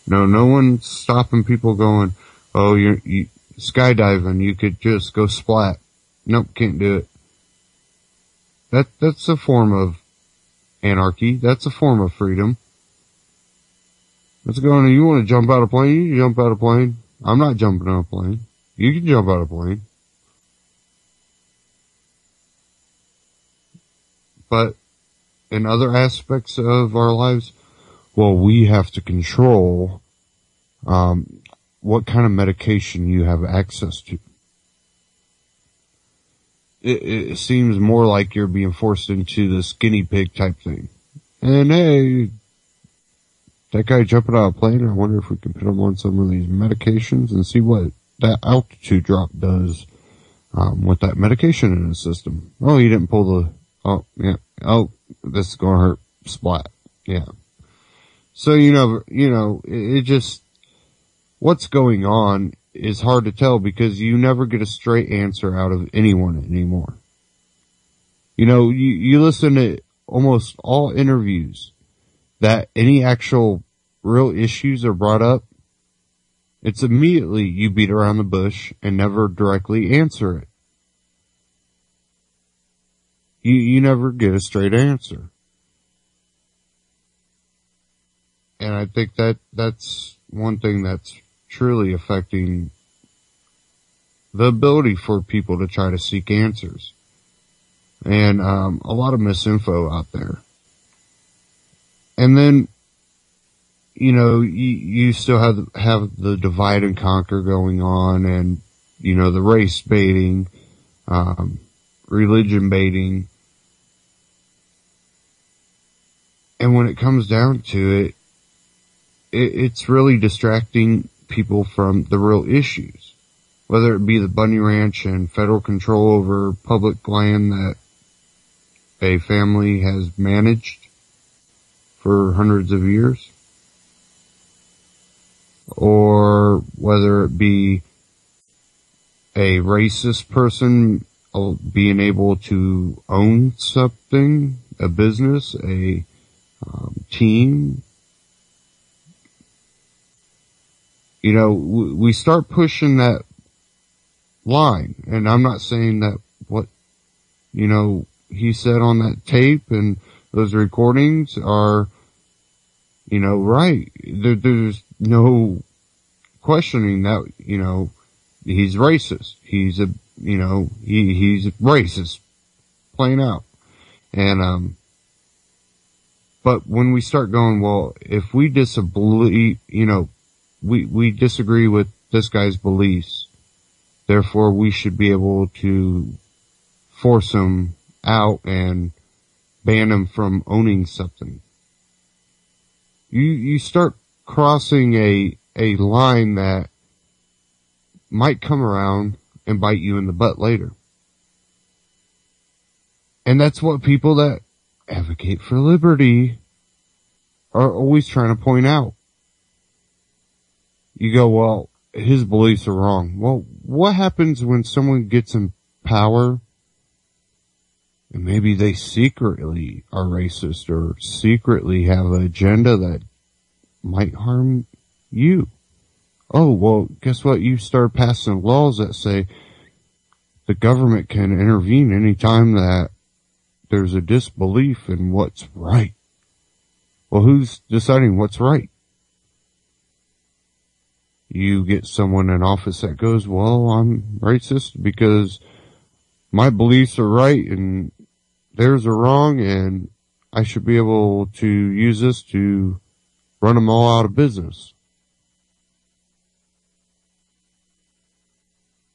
No one's stopping people going, oh, you skydiving, you could just go splat. Nope, can't do it. That's a form of anarchy. That's a form of freedom. That's going, you want to jump out of a plane, you jump out of a plane. I'm not jumping on a plane. You can jump out of a plane. But in other aspects of our lives, well, we have to control what kind of medication you have access to. It seems more like you're being forced into the guinea pig type thing. And hey, that guy jumping out of a plane, I wonder if we can put him on some of these medications and see what that altitude drop does with that medication in his system. Oh, he didn't pull the, oh, yeah, oh, this is gonna hurt, splat, yeah. So, it just, what's going on is hard to tell because you never get a straight answer out of anyone anymore. You listen to almost all interviews that any actual real issues are brought up, it's immediately you beat around the bush and never directly answer it. You never get a straight answer. And I think that's one thing that's truly affecting the ability for people to try to seek answers. And a lot of misinfo out there. And then, you still have the divide and conquer going on, and, the race baiting, religion baiting. And when it comes down to it, it's really distracting people from the real issues. Whether it be the Bunny Ranch and federal control over public land that a family has managed for hundreds of years, or whether it be a racist person being able to own something, a business, a team. We start pushing that line, and I'm not saying that what, he said on that tape and those recordings are, right. There's no questioning that, he's racist. He's he's racist, plain out. And, but when we start going, well, if we disagree, we disagree with this guy's beliefs, therefore we should be able to force him out and ban him from owning something. You start crossing a line that might come around and bite you in the butt later. And that's what people that advocate for liberty are always trying to point out. You go, well, his beliefs are wrong. Well, what happens when someone gets in power and maybe they secretly are racist or secretly have an agenda that might harm you? Oh, well, guess what? You start passing laws that say the government can intervene anytime that there's a disbelief in what's right. Well, who's deciding what's right? You get someone in office that goes, well, I'm racist because my beliefs are right and theirs are wrong, and I should be able to use this to run them all out of business.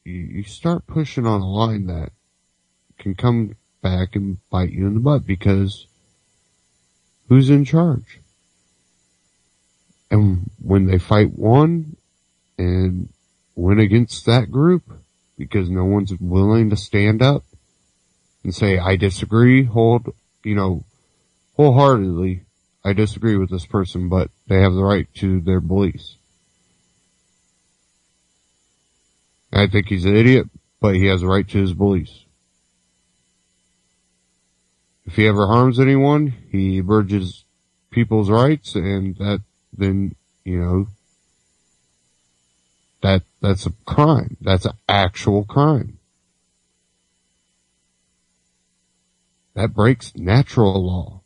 You start pushing on a line that can come back and bite you in the butt, because who's in charge? And when they fight one and win against that group, because no one's willing to stand up and say, I disagree, wholeheartedly, I disagree with this person, but they have the right to their beliefs. I think he's an idiot, but he has a right to his beliefs. If he ever harms anyone, he abridges people's rights, and that's a crime. That's an actual crime. That breaks natural law.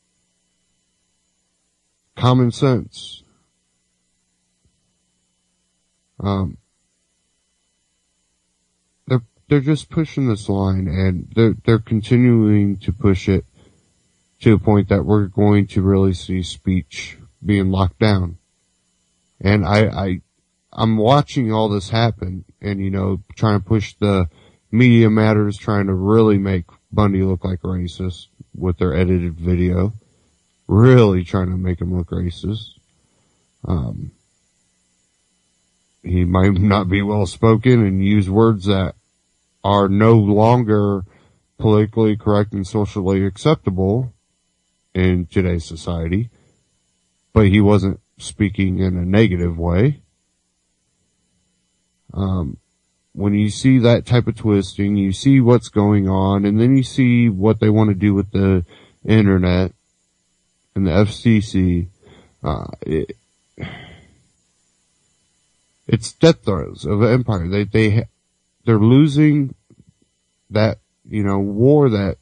Common sense. they're just pushing this line, and they're continuing to push it to a point that we're going to really see speech being locked down. And I'm watching all this happen, and, you know, trying to push the Media Matters, trying to really make Bundy look like a racist with their edited video. Really trying to make him look racist. He might not be well spoken and use words that are no longer politically correct and socially acceptable in today's society, but he wasn't speaking in a negative way. When you see that type of twisting, you see what's going on, and then you see what they want to do with the internet and the FCC. It's death throes of an empire. They're losing that, you know, war that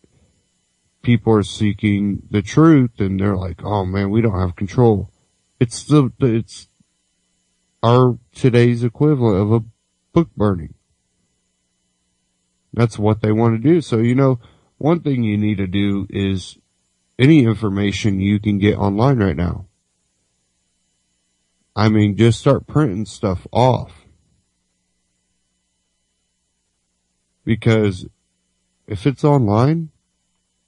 people are seeking the truth, and they're like, oh man, we don't have control. It's our today's equivalent of a book burning. That's what they want to do. So, you know, one thing you need to do is any information you can get online right now. I mean, just start printing stuff off. Because if it's online,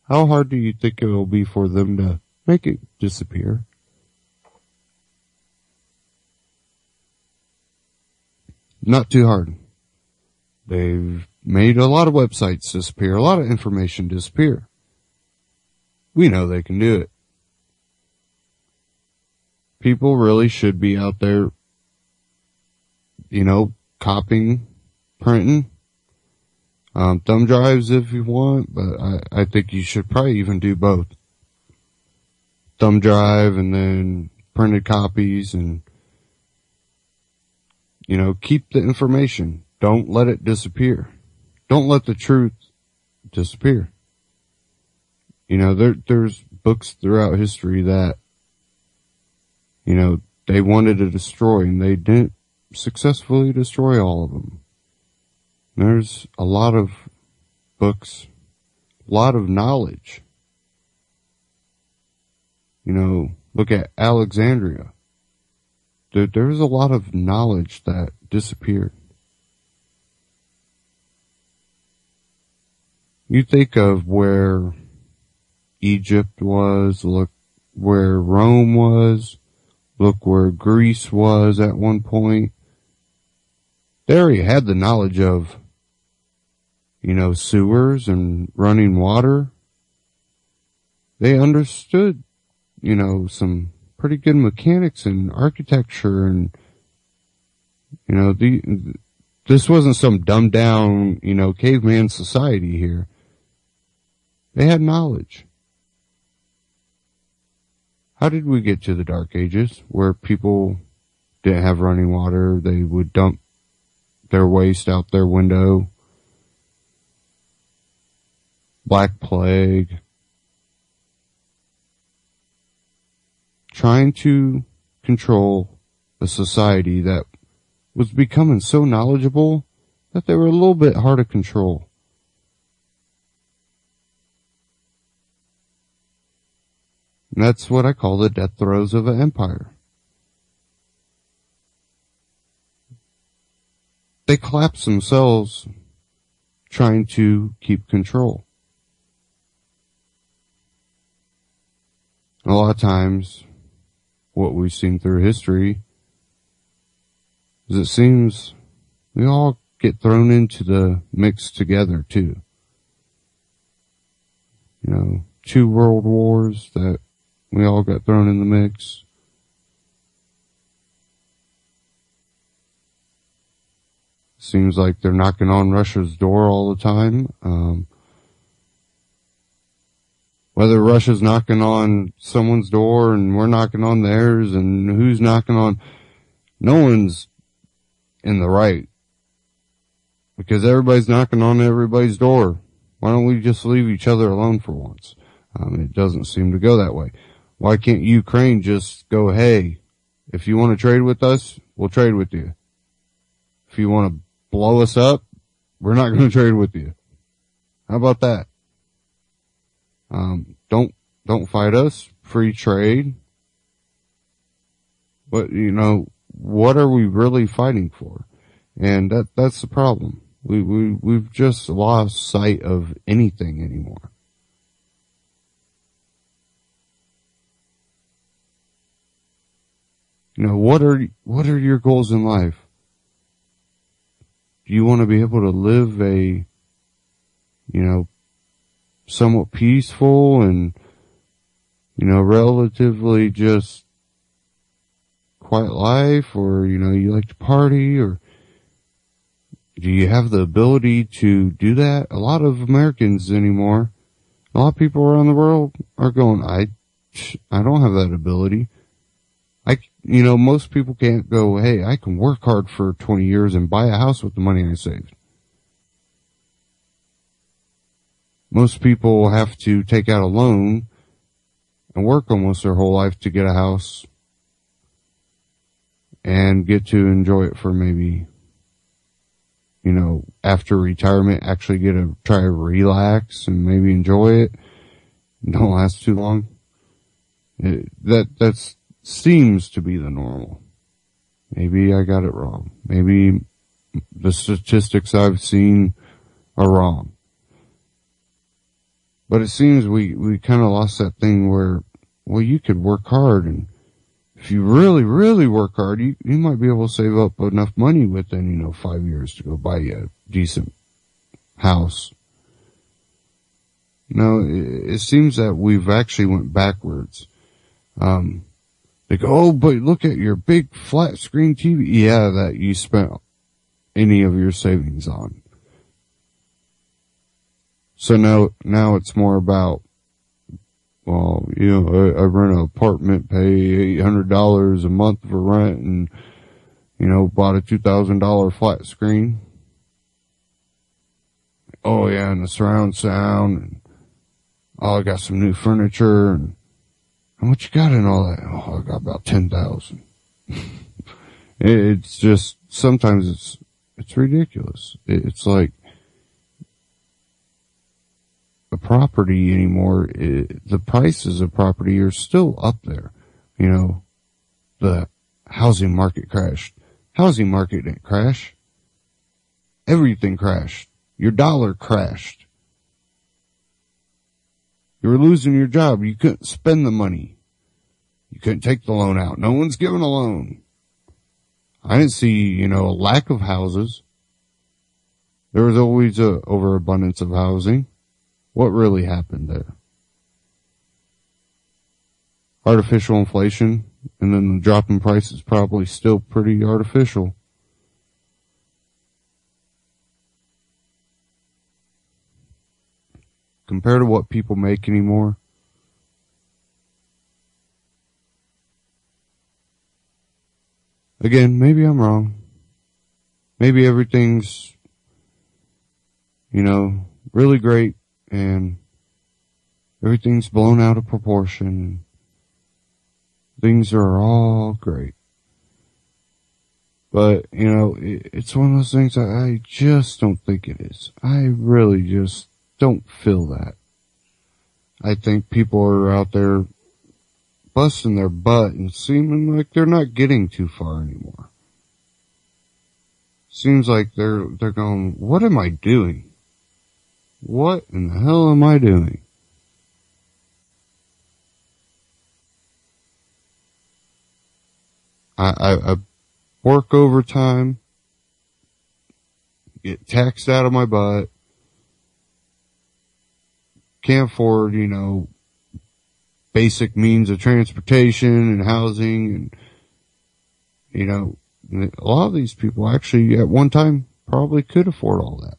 how hard do you think it will be for them to make it disappear? Not too hard. They've made a lot of websites disappear, a lot of information disappear. We know they can do it. People really should be out there, you know, copying, printing, thumb drives if you want, but I think you should probably even do both. Thumb drive and then printed copies, and, you know, keep the information. Don't let it disappear. Don't let the truth disappear. You know, there's books throughout history that, you know, they wanted to destroy, and they didn't successfully destroy all of them. There's a lot of books, a lot of knowledge. You know, look at Alexandria. There's a lot of knowledge that disappeared. You think of where Egypt was, look where Rome was, look where Greece was at one point. They already had the knowledge of, you know, sewers and running water. They understood, you know, some pretty good mechanics and architecture, and, you know, this wasn't some dumbed down, you know, caveman society here. They had knowledge. How did we get to the Dark Ages, where people didn't have running water? They would dump their waste out their window. Black Plague. Trying to control a society that was becoming so knowledgeable that they were a little bit hard to control. And that's what I call the death throes of an empire. They collapse themselves trying to keep control. A lot of times, what we've seen through history is it seems we all get thrown into the mix together too. You know, 2 world wars that we all got thrown in the mix. Seems like they're knocking on Russia's door all the time. Whether Russia's knocking on someone's door and we're knocking on theirs, and who's knocking on, no one's in the right. Because everybody's knocking on everybody's door. Why don't we just leave each other alone for once? It doesn't seem to go that way. Why can't Ukraine just go, hey, if you want to trade with us, we'll trade with you. If you want to blow us up, we're not going to trade with you. How about that? Don't fight us. Free trade. But, what are we really fighting for? And that's the problem. We've just lost sight of anything anymore. What are your goals in life? Do you want to be able to live a, somewhat peaceful and, relatively just quiet life, or, you like to party, or do you have the ability to do that? A lot of Americans anymore, a lot of people around the world are going, I don't have that ability. Most people can't go, hey, I can work hard for 20 years and buy a house with the money I saved. Most people have to take out a loan and work almost their whole life to get a house and get to enjoy it for maybe, after retirement, actually get to try to relax and maybe enjoy it. Don't last too long. That's seems to be the normal. Maybe I got it wrong. Maybe the statistics I've seen are wrong. But it seems we kind of lost that thing where, well, you could work hard, and if you really, really work hard, you might be able to save up enough money within, 5 years to go buy you a decent house. It seems that we've actually went backwards. They go, oh, but look at your big flat screen TV. Yeah, that you spent any of your savings on. So now it's more about, well, I rent an apartment, pay $800 a month for rent, and, bought a $2,000 flat screen. Oh yeah, and the surround sound, and I got some new furniture, and how much you got in all that? Oh, I got about 10,000. It's just, sometimes it's ridiculous. It's like, a property anymore, the prices of property are still up there. The housing market crashed. Housing market didn't crash. Everything crashed. Your dollar crashed. You were losing your job. You couldn't spend the money. You couldn't take the loan out. No one's giving a loan. I didn't see, a lack of houses. There was always a overabundance of housing. What really happened there? Artificial inflation, and then the drop in price is probably still pretty artificial. Compared to what people make anymore, again, maybe I'm wrong. Maybe everything's, really great, and everything's blown out of proportion. Things are all great. But, it's one of those things I just don't think it is. I really just don't feel that. I think people are out there busting their butt and seeming like they're not getting too far anymore. Seems like they're going, what am I doing? What in the hell am I doing? I work overtime, get taxed out of my butt, can't afford, basic means of transportation and housing, and, a lot of these people actually at one time probably could afford all that.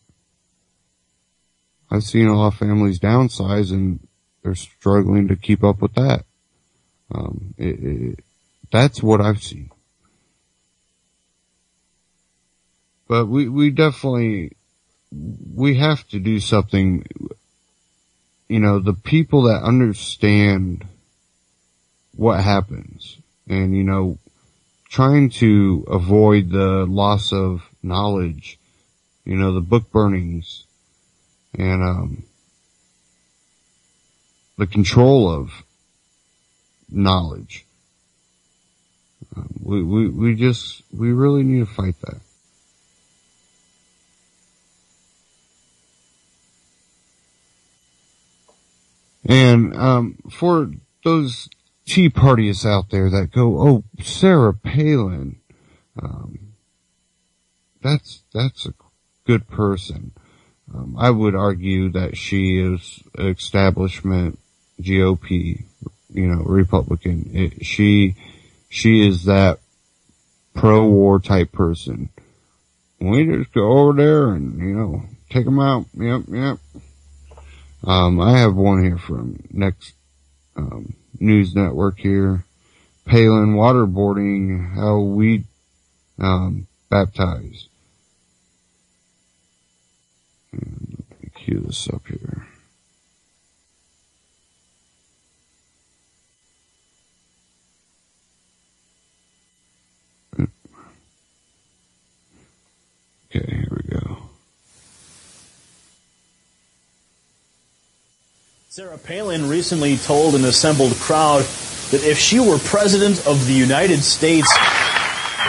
I've seen a lot of families downsize, and they're struggling to keep up with that. That's what I've seen. But we definitely, we have to do something. The people that understand what happens, and, trying to avoid the loss of knowledge the book burnings and, the control of knowledge. We really need to fight that. And, for those Tea Parties out there that go, oh, Sarah Palin, that's a good person. I would argue that she is establishment GOP, Republican. She is that pro-war type person. We just go over there and, take them out. Yep. I have one here from Next, News Network here. Palin waterboarding how we, baptize. And let me cue this up here. Okay, here we go. Sarah Palin recently told an assembled crowd that if she were president of the United States,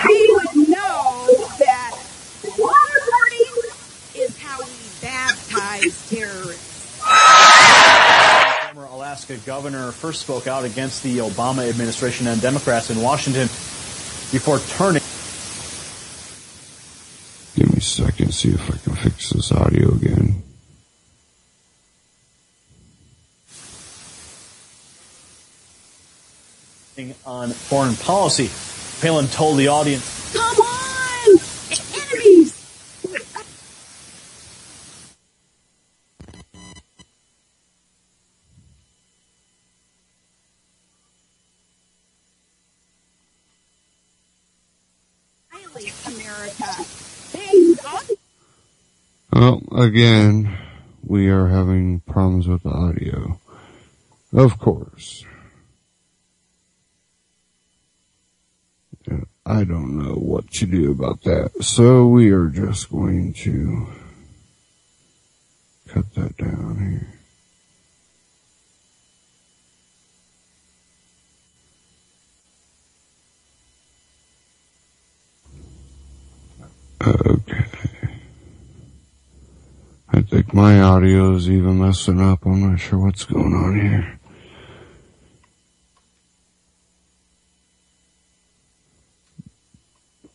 we would know that waterboarding is how we baptize terrorists. Former Alaska governor first spoke out against the Obama administration and Democrats in Washington before turning. Give me a second, see if I can fix this audio again. On foreign policy, Palin told the audience, "Come on, enemies!" America. Well, again, we are having problems with the audio. Of course. I don't know what to do about that. So we are just going to cut that down here. Okay. I think my audio is even messing up. I'm not sure what's going on here.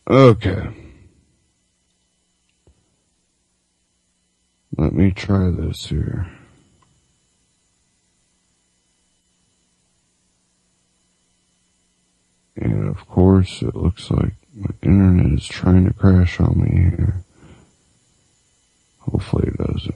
Okay. Let me try this here. And of course, it looks like my internet is trying to crash on me here. Hopefully it doesn't.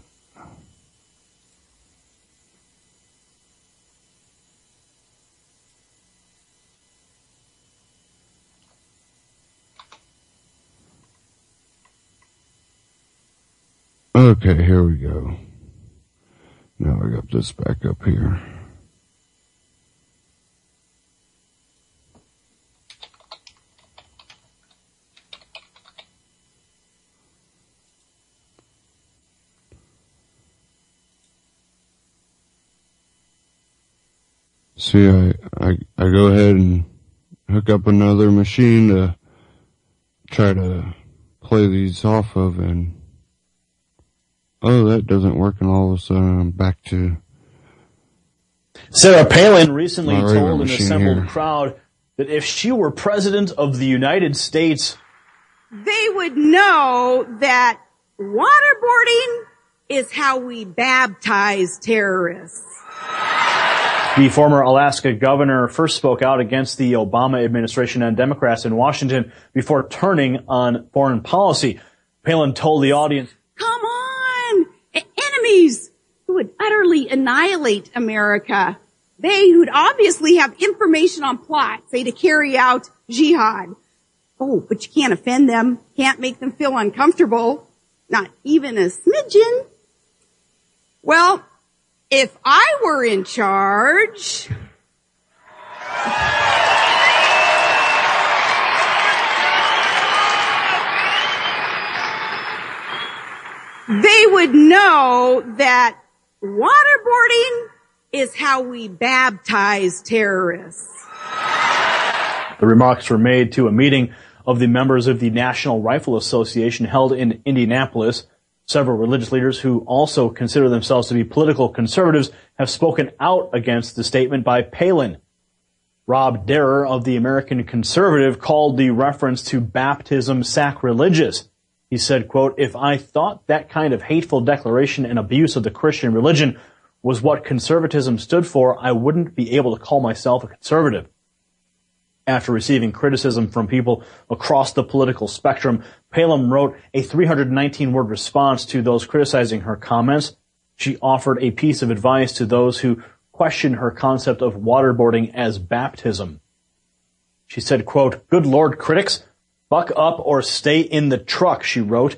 Okay, here we go. Now I got this back up here. See, I go ahead and hook up another machine to try to play these off of, and oh, that doesn't work, and all of a sudden I'm back to Sarah Palin recently my told an assembled here. crowd that if she were president of the United States, they would know that waterboarding is how we baptize terrorists. the former Alaska governor first spoke out against the Obama administration and Democrats in Washington before turning on foreign policy. Palin told the audience, "Come on, enemies who would utterly annihilate America. They who'd obviously have information on plots, say, to carry out jihad. Oh, but you can't offend them, can't make them feel uncomfortable, not even a smidgen. Well, if I were in charge, they would know that waterboarding is how we baptize terrorists. The remarks were made to a meeting of the members of the National Rifle Association held in Indianapolis. Several religious leaders who also consider themselves to be political conservatives have spoken out against the statement by Palin. Rob Derer of the American Conservative called the reference to baptism sacrilegious. He said, quote, "If I thought that kind of hateful declaration and abuse of the Christian religion was what conservatism stood for, I wouldn't be able to call myself a conservative." After receiving criticism from people across the political spectrum, Palin wrote a 319-word response to those criticizing her comments. She offered a piece of advice to those who question her concept of waterboarding as baptism. She said, quote, "Good Lord, critics, buck up or stay in the truck," she wrote.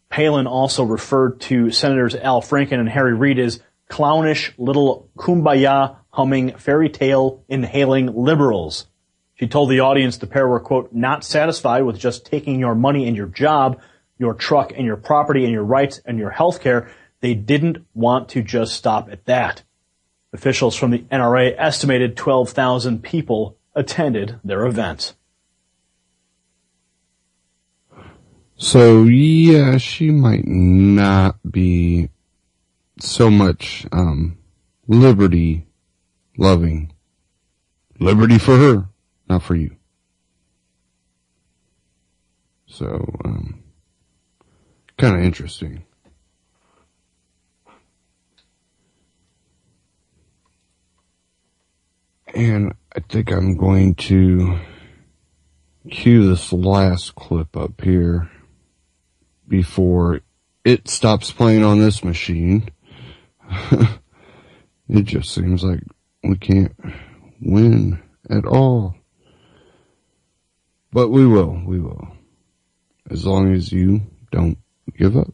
Palin also referred to Senators Al Franken and Harry Reid as clownish little kumbaya humming fairy tale inhaling liberals. She told the audience the pair were, quote, "not satisfied with just taking your money and your job, your truck and your property and your rights and your health care. They didn't want to just stop at that." Officials from the NRA estimated 12,000 people attended their event. So, yeah, she might not be so much liberty loving. Liberty for her, not for you. So, kind of interesting. And I think I'm going to cue this last clip up here before it stops playing on this machine. It just seems like we can't win at all. But we will. As long as you don't give up.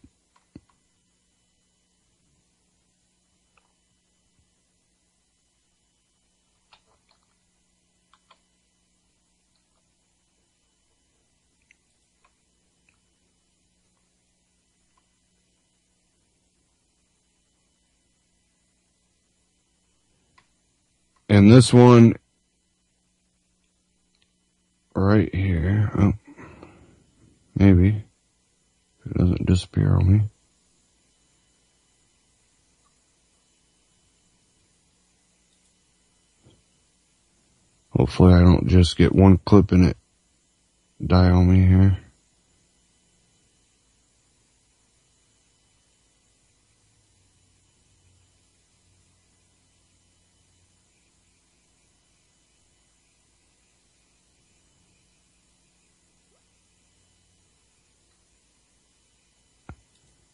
And this one right here, oh, maybe, if it doesn't disappear on me. Hopefully I don't just get one clip and it die on me here.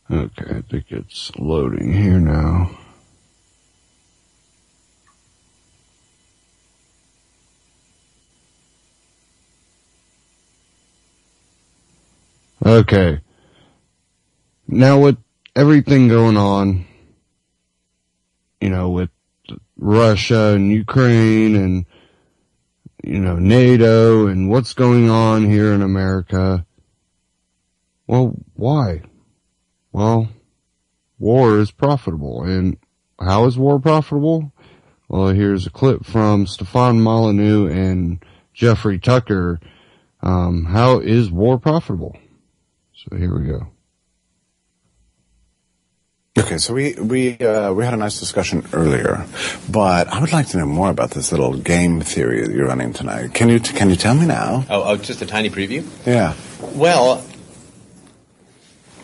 Okay, I think it's loading here now. Okay. Now with everything going on, you know, with Russia and Ukraine and, you know, NATO and what's going on here in America, well, why? Well, war is profitable. And how is war profitable? Well, here's a clip from Stefan Molyneux and Jeffrey Tucker. How is war profitable? So here we go. Okay, so we had a nice discussion earlier, but I would like to know more about this little game theory that you're running tonight. Can you tell me now? Oh, just a tiny preview? Yeah. Well,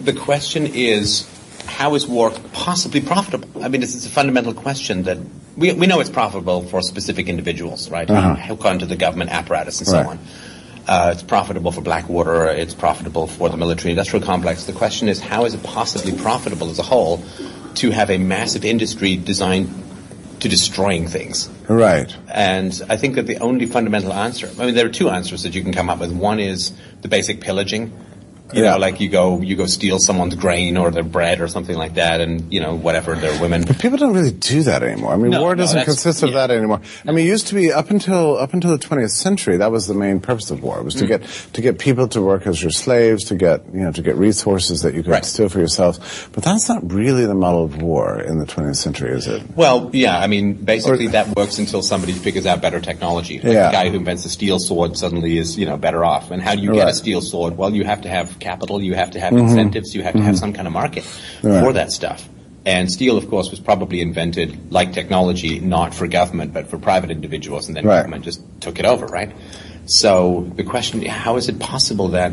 the question is, how is war possibly profitable? I mean, this is a fundamental question that we know it's profitable for specific individuals, right? Uh-huh. Hook onto the government apparatus and so Right. on. It's profitable for Blackwater. It's profitable for the military-industrial complex. The question is, how is it possibly profitable as a whole to have a massive industry designed to destroying things? Right. And I think that the only fundamental answer, I mean, there are two answers that you can come up with. One is the basic pillaging You know, like you go steal someone's grain or their bread or something like that, and, you know, whatever, they're women. But people don't really do that anymore. I mean, war doesn't consist of that anymore. I mean, it used to be up until the 20th century, that was the main purpose of war, was to get people to work as your slaves, to get resources that you could steal for yourself. But that's not really the model of war in the 20th century, is it? Well, yeah, I mean, basically that works until somebody figures out better technology. Like the guy who invents the steel sword suddenly is, you know, better off. And how do you get a steel sword? Well, you have to have capital, you have to have incentives, you have to have some kind of market for that stuff. And steel, of course, was probably invented, like technology, not for government, but for private individuals, and then government just took it over, right? So the question, how is it possible that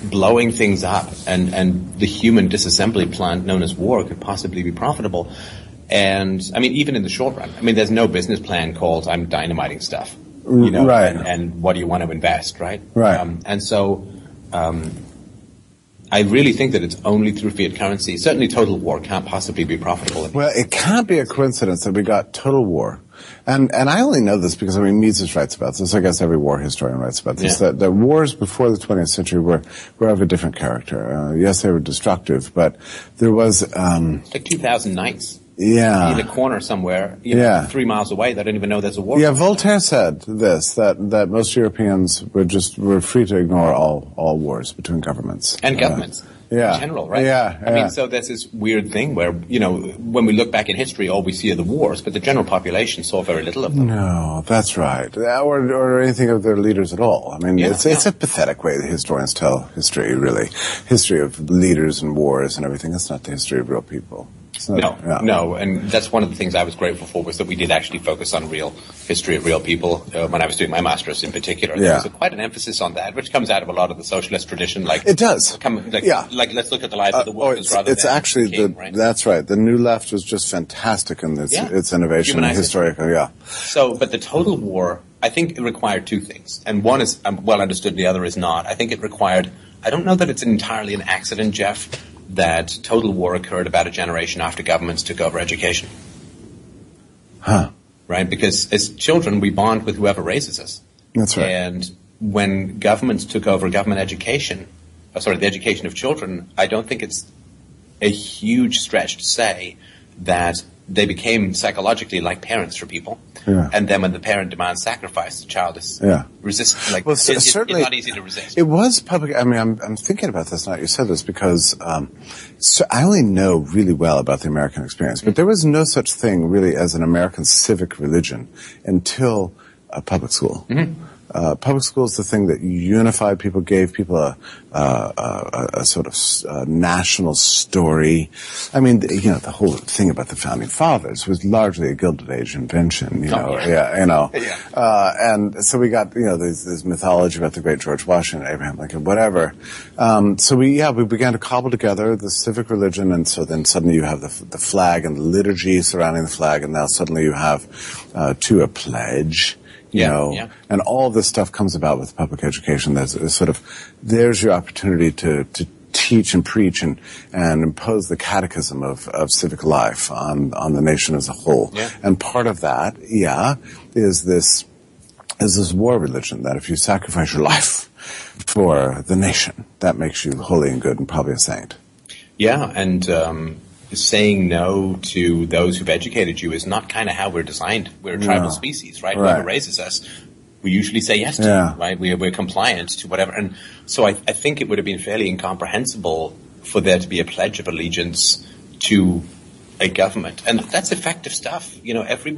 blowing things up and the human disassembly plant known as war could possibly be profitable? And, I mean, even in the short run, I mean, there's no business plan called I'm dynamiting stuff, you know, and what do you want to invest, right? And so, I really think that it's only through fiat currency. Certainly total war can't possibly be profitable. Well, it can't be a coincidence that we got total war. And I only know this because, I mean, Mises writes about this. I guess every war historian writes about this. That wars before the 20th century were of a different character. Yes, they were destructive, but there was... like 2,000 knights. Yeah. In a corner somewhere, you know, 3 miles away, they don't even know there's a war. Yeah, Voltaire said this, that most Europeans were free to ignore all wars between governments. And governments. In general, right? I mean, so there's this weird thing where, you know, when we look back in history, all we see are the wars, but the general population saw very little of them. No, that's right. Or anything of their leaders at all. I mean, it's a pathetic way that historians tell history, really. History of leaders and wars and everything. It's not the history of real people. No, and that's one of the things I was grateful for, was that we did actually focus on real history of real people when I was doing my master's in particular. There was quite an emphasis on that, which comes out of a lot of the socialist tradition. Like it does. Like let's look at the lives of the workers rather it's than actually the king, right? That's right. The New Left was just fantastic in its innovation and historical. So, but the total war, I think it required two things, and one is well understood, the other is not. I think it required. I don't know that it's entirely an accident, Jeff, that total war occurred about a generation after governments took over education. Right? Because as children, we bond with whoever raises us. That's right. And when governments took over government education, the education of children, I don't think it's a huge stretch to say that they became psychologically like parents for people. And then when the parent demands sacrifice, the child is resistant. Like, it's not easy to resist. It was public. I mean, I'm thinking about this now that you said this, because I only know really well about the American experience, but there was no such thing really as an American civic religion until public school. Public school is the thing that unified people, gave people a sort of national story. I mean, you know, the whole thing about the founding fathers was largely a Gilded Age invention. And so we got, you know, this mythology about the great George Washington, Abraham Lincoln, whatever. So we began to cobble together the civic religion, and so then suddenly you have the flag and the liturgy surrounding the flag, and now suddenly you have a pledge. You know, and all this stuff comes about with public education. There's your opportunity to teach and preach and impose the catechism of civic life on the nation as a whole. And part of that, is this war religion, that if you sacrifice your life for the nation, that makes you holy and good and probably a saint. And saying no to those who've educated you is not kind of how we're designed. We're a tribal species, right? Whoever raises us, we usually say yes to, right? We're compliant to whatever. And so I think it would have been fairly incomprehensible for there to be a pledge of allegiance to a government. And that's effective stuff. You know, every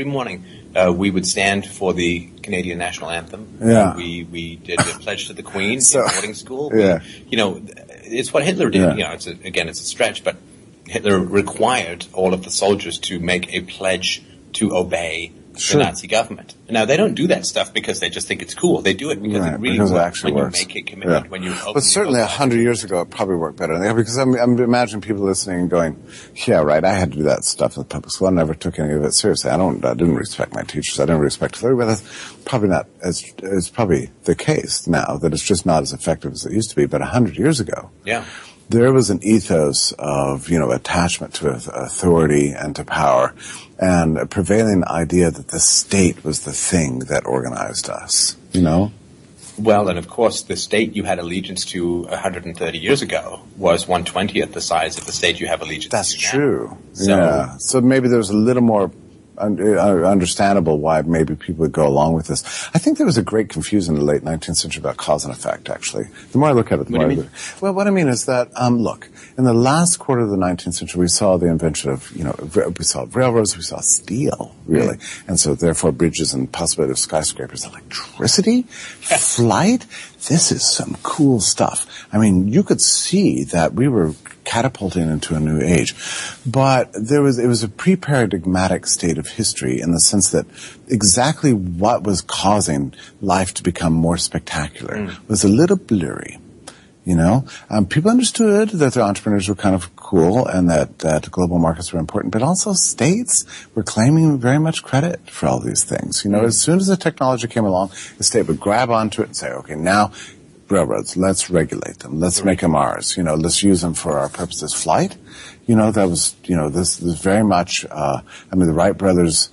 morning, we would stand for the Canadian national anthem. We did a pledge to the Queen in boarding school. You know, it's what Hitler did. You know, it's a stretch, but Hitler required all of the soldiers to make a pledge to obey the Nazi government. Now, they don't do that stuff because they just think it's cool. They do it because it really works when you make a commitment, when you open. But certainly 100 years ago, it probably worked better. Because I'm imagining people listening and going, yeah, right, I had to do that stuff in public school. I never took any of it seriously. I didn't respect my teachers. I didn't respect authority. But that's probably not it's probably the case now, that it's just not as effective as it used to be. But 100 years ago. There was an ethos of, you know, attachment to authority and to power, and a prevailing idea that the state was the thing that organized us, you know? Well, and of course, the state you had allegiance to 130 years ago was 1/20th the size of the state you have allegiance That's to now. true. So, yeah. So maybe there's a little more understandable why maybe people would go along with this. I think there was a great confusion in the late 19th century about cause and effect, actually. The more I look at it, the more I look. Well, what I mean is that, look, in the last quarter of the 19th century, we saw the invention of, we saw railroads, we saw steel, really. And so therefore bridges and possibility of skyscrapers, electricity, flight. This is some cool stuff. I mean, you could see that we were catapulting into a new age. But it was a pre-paradigmatic state of history in the sense that exactly what was causing life to become more spectacular was a little blurry. People understood that the entrepreneurs were kind of cool and that global markets were important, but also states were claiming very much credit for all these things. As soon as the technology came along, the state would grab onto it and say, okay, now railroads, let's regulate them. Let's make them ours. Let's use them for our purposes. Flight, that was, this was very much, the Wright brothers,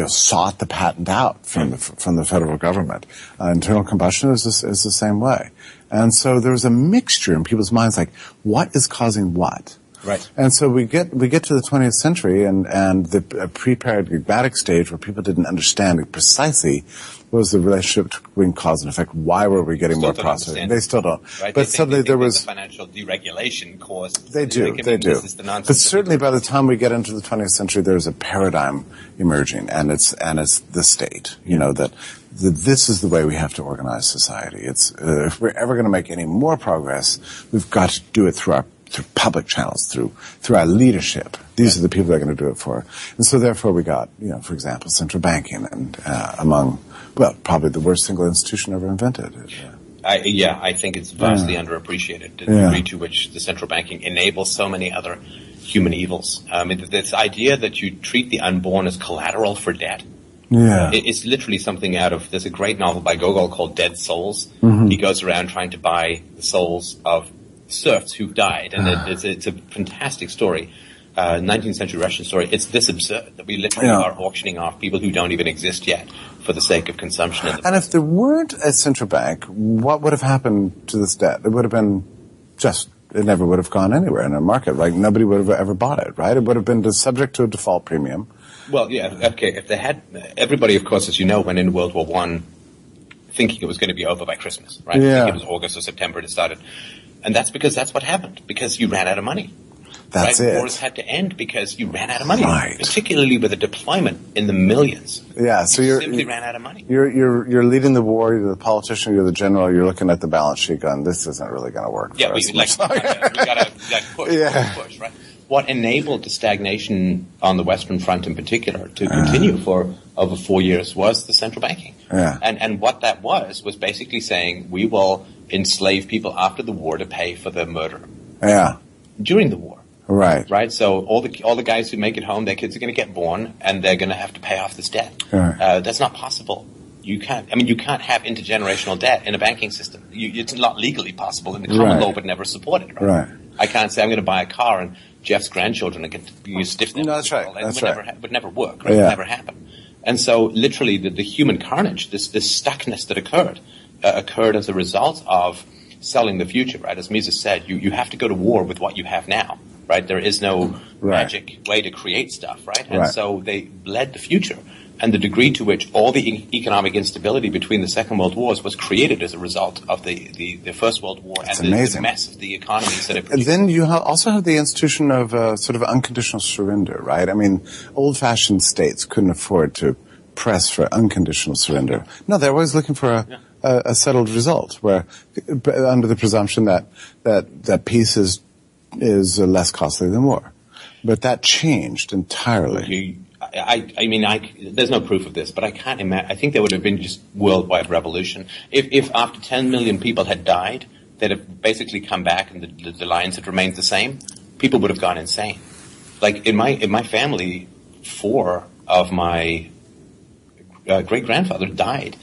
sought the patent out from the federal government. Internal combustion is the same way. And so there was a mixture in people's minds, like, what is causing what? Right. And so we get to the 20th century and the pre-paradigmatic stage where people didn't understand precisely what was the relationship between cause and effect. Why were we getting more processing? They still don't. Right. But suddenly there was the financial deregulation caused. They do. This is the nonsense. But certainly by the time we get into the 20th century, there's a paradigm emerging, and it's the state. that this is the way we have to organize society. It's if we're ever going to make any more progress, we've got to do it through public channels, through our leadership. These are the people that are going to do it for. And so therefore we got, for example, central banking and probably the worst single institution ever invented. I think it's vastly underappreciated, the degree to which the central banking enables so many other human evils. This idea that you treat the unborn as collateral for debt. Yeah. It's literally something there's a great novel by Gogol called Dead Souls. Mm-hmm. He goes around trying to buy the souls of serfs who've died, and it's a fantastic story. 19th century Russian story. It's this absurd that we literally are auctioning off people who don't even exist yet for the sake of consumption. And if there weren't a central bank, what would have happened to this debt? It would have been it never would have gone anywhere in a market. Like, nobody would have ever bought it, right? It would have been subject to a default premium. Well, yeah, okay. If they had, everybody, of course, as you know, went into World War I thinking it was going to be over by Christmas, right? Yeah. I think it was August or September it started. And that's because that's what happened, because you ran out of money. That's right? it. Wars had to end because you ran out of money, right. Particularly with a deployment in the millions. Yeah, so you simply ran out of money. You're leading the war. You're the politician. You're the general. You're looking at the balance sheet, going, "This isn't really going to work." Yeah, we got to push, right? What enabled the stagnation on the Western Front in particular to continue for over 4 years was the central banking. Yeah. And what that was basically saying we will enslave people after the war to pay for the murder. Yeah. During the war. Right. Right. So all the guys who make it home, their kids are going to get born, and they're going to have to pay off this debt. Right. That's not possible. You can't have intergenerational debt in a banking system. It's not legally possible, and the common law would never support it. Right. I can't say I'm going to buy a car and Jeff's grandchildren are going to use stiff necks. No, that's right. It would never work. Right? It would never happen. And so, literally, the human carnage, this stuckness that occurred as a result of selling the future. Right. As Mises said, you have to go to war with what you have now. Right. There is no magic way to create stuff. Right. And so they bled the future. And the degree to which all the economic instability between the Second World Wars was created as a result of the First World War and the mess of the economies that it produced. And then you also have the institution of sort of unconditional surrender, right? I mean, old-fashioned states couldn't afford to press for unconditional surrender. No, they're always looking for a settled result, where under the presumption that peace is less costly than war. But that changed entirely. There's no proof of this, but I can't imagine. I think there would have been just worldwide revolution. If after 10 million people had died, they'd have basically come back and the lines had remained the same, people would have gone insane. Like in my family, 4 of my great-grandfather died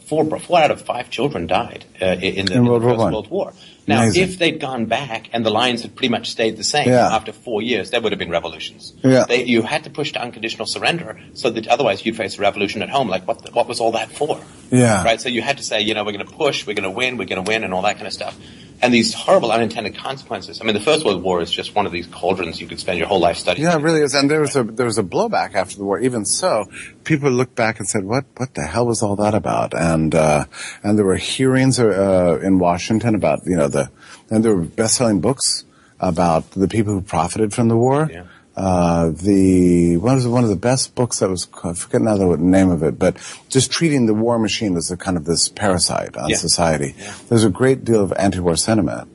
4 out of 5 children died in the First World War. Now, Amazing. if they'd gone back and the lines had pretty much stayed the same after 4 years, there would have been revolutions. Yeah. You had to push to unconditional surrender, so that otherwise you'd face a revolution at home. Like, what was all that for? Yeah. Right? So you had to say, we're going to push, we're going to win, and all that kind of stuff. And these horrible unintended consequences. I mean, the First World War is just one of these cauldrons you could spend your whole life studying. Yeah, it really is. And there was a blowback after the war. Even so, people looked back and said, what the hell was all that about? And there were hearings, in Washington about, and there were best-selling books about the people who profited from the war. Yeah. One of the best books that was, I forget now the name of it, but just treating the war machine as a kind of this parasite on society. Yeah. There's a great deal of anti-war sentiment.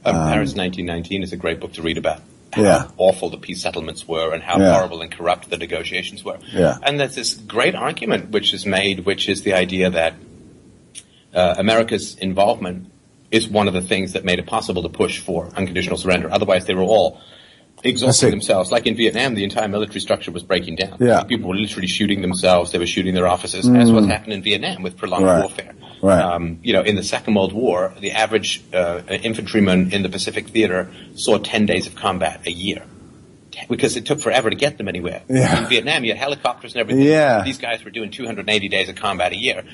Paris 1919 is a great book to read about how awful the peace settlements were and how horrible and corrupt the negotiations were. Yeah. And there's this great argument which is made, which is the idea that America's involvement is one of the things that made it possible to push for unconditional surrender. Otherwise, they were all exhausting themselves. Like in Vietnam, the entire military structure was breaking down. Yeah. People were literally shooting themselves. They were shooting their officers, as what happened in Vietnam with prolonged warfare. Right. In the Second World War, the average infantryman in the Pacific Theater saw 10 days of combat a year. Because it took forever to get them anywhere. Yeah. In Vietnam, you had helicopters and everything. Yeah. These guys were doing 280 days of combat a year.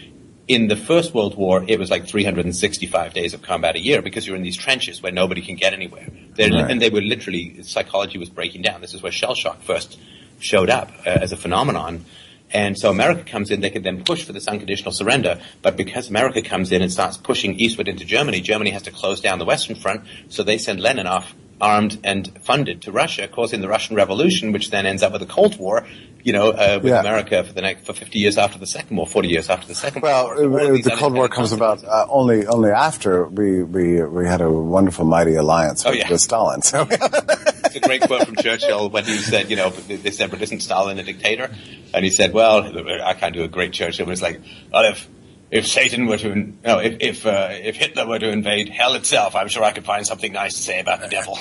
In the First World War, it was like 365 days of combat a year because you're in these trenches where nobody can get anywhere. And they were literally, psychology was breaking down. This is where shell shock first showed up as a phenomenon. And so America comes in, they can then push for this unconditional surrender, but because America comes in and starts pushing eastward into Germany, Germany has to close down the Western Front, so they send Lenin off armed and funded to Russia, causing the Russian Revolution, which then ends up with a Cold War, with America for 50 years after the Second War, 40 years after the Second War. Well, the Cold War comes about only after we had a wonderful, mighty alliance with Stalin. So. It's a great quote from Churchill when he said, they said, but isn't Stalin a dictator? And he said, well, I can't do a great Churchill, but it's like, well, if Satan were to, if Hitler were to invade hell itself, I'm sure I could find something nice to say about the devil.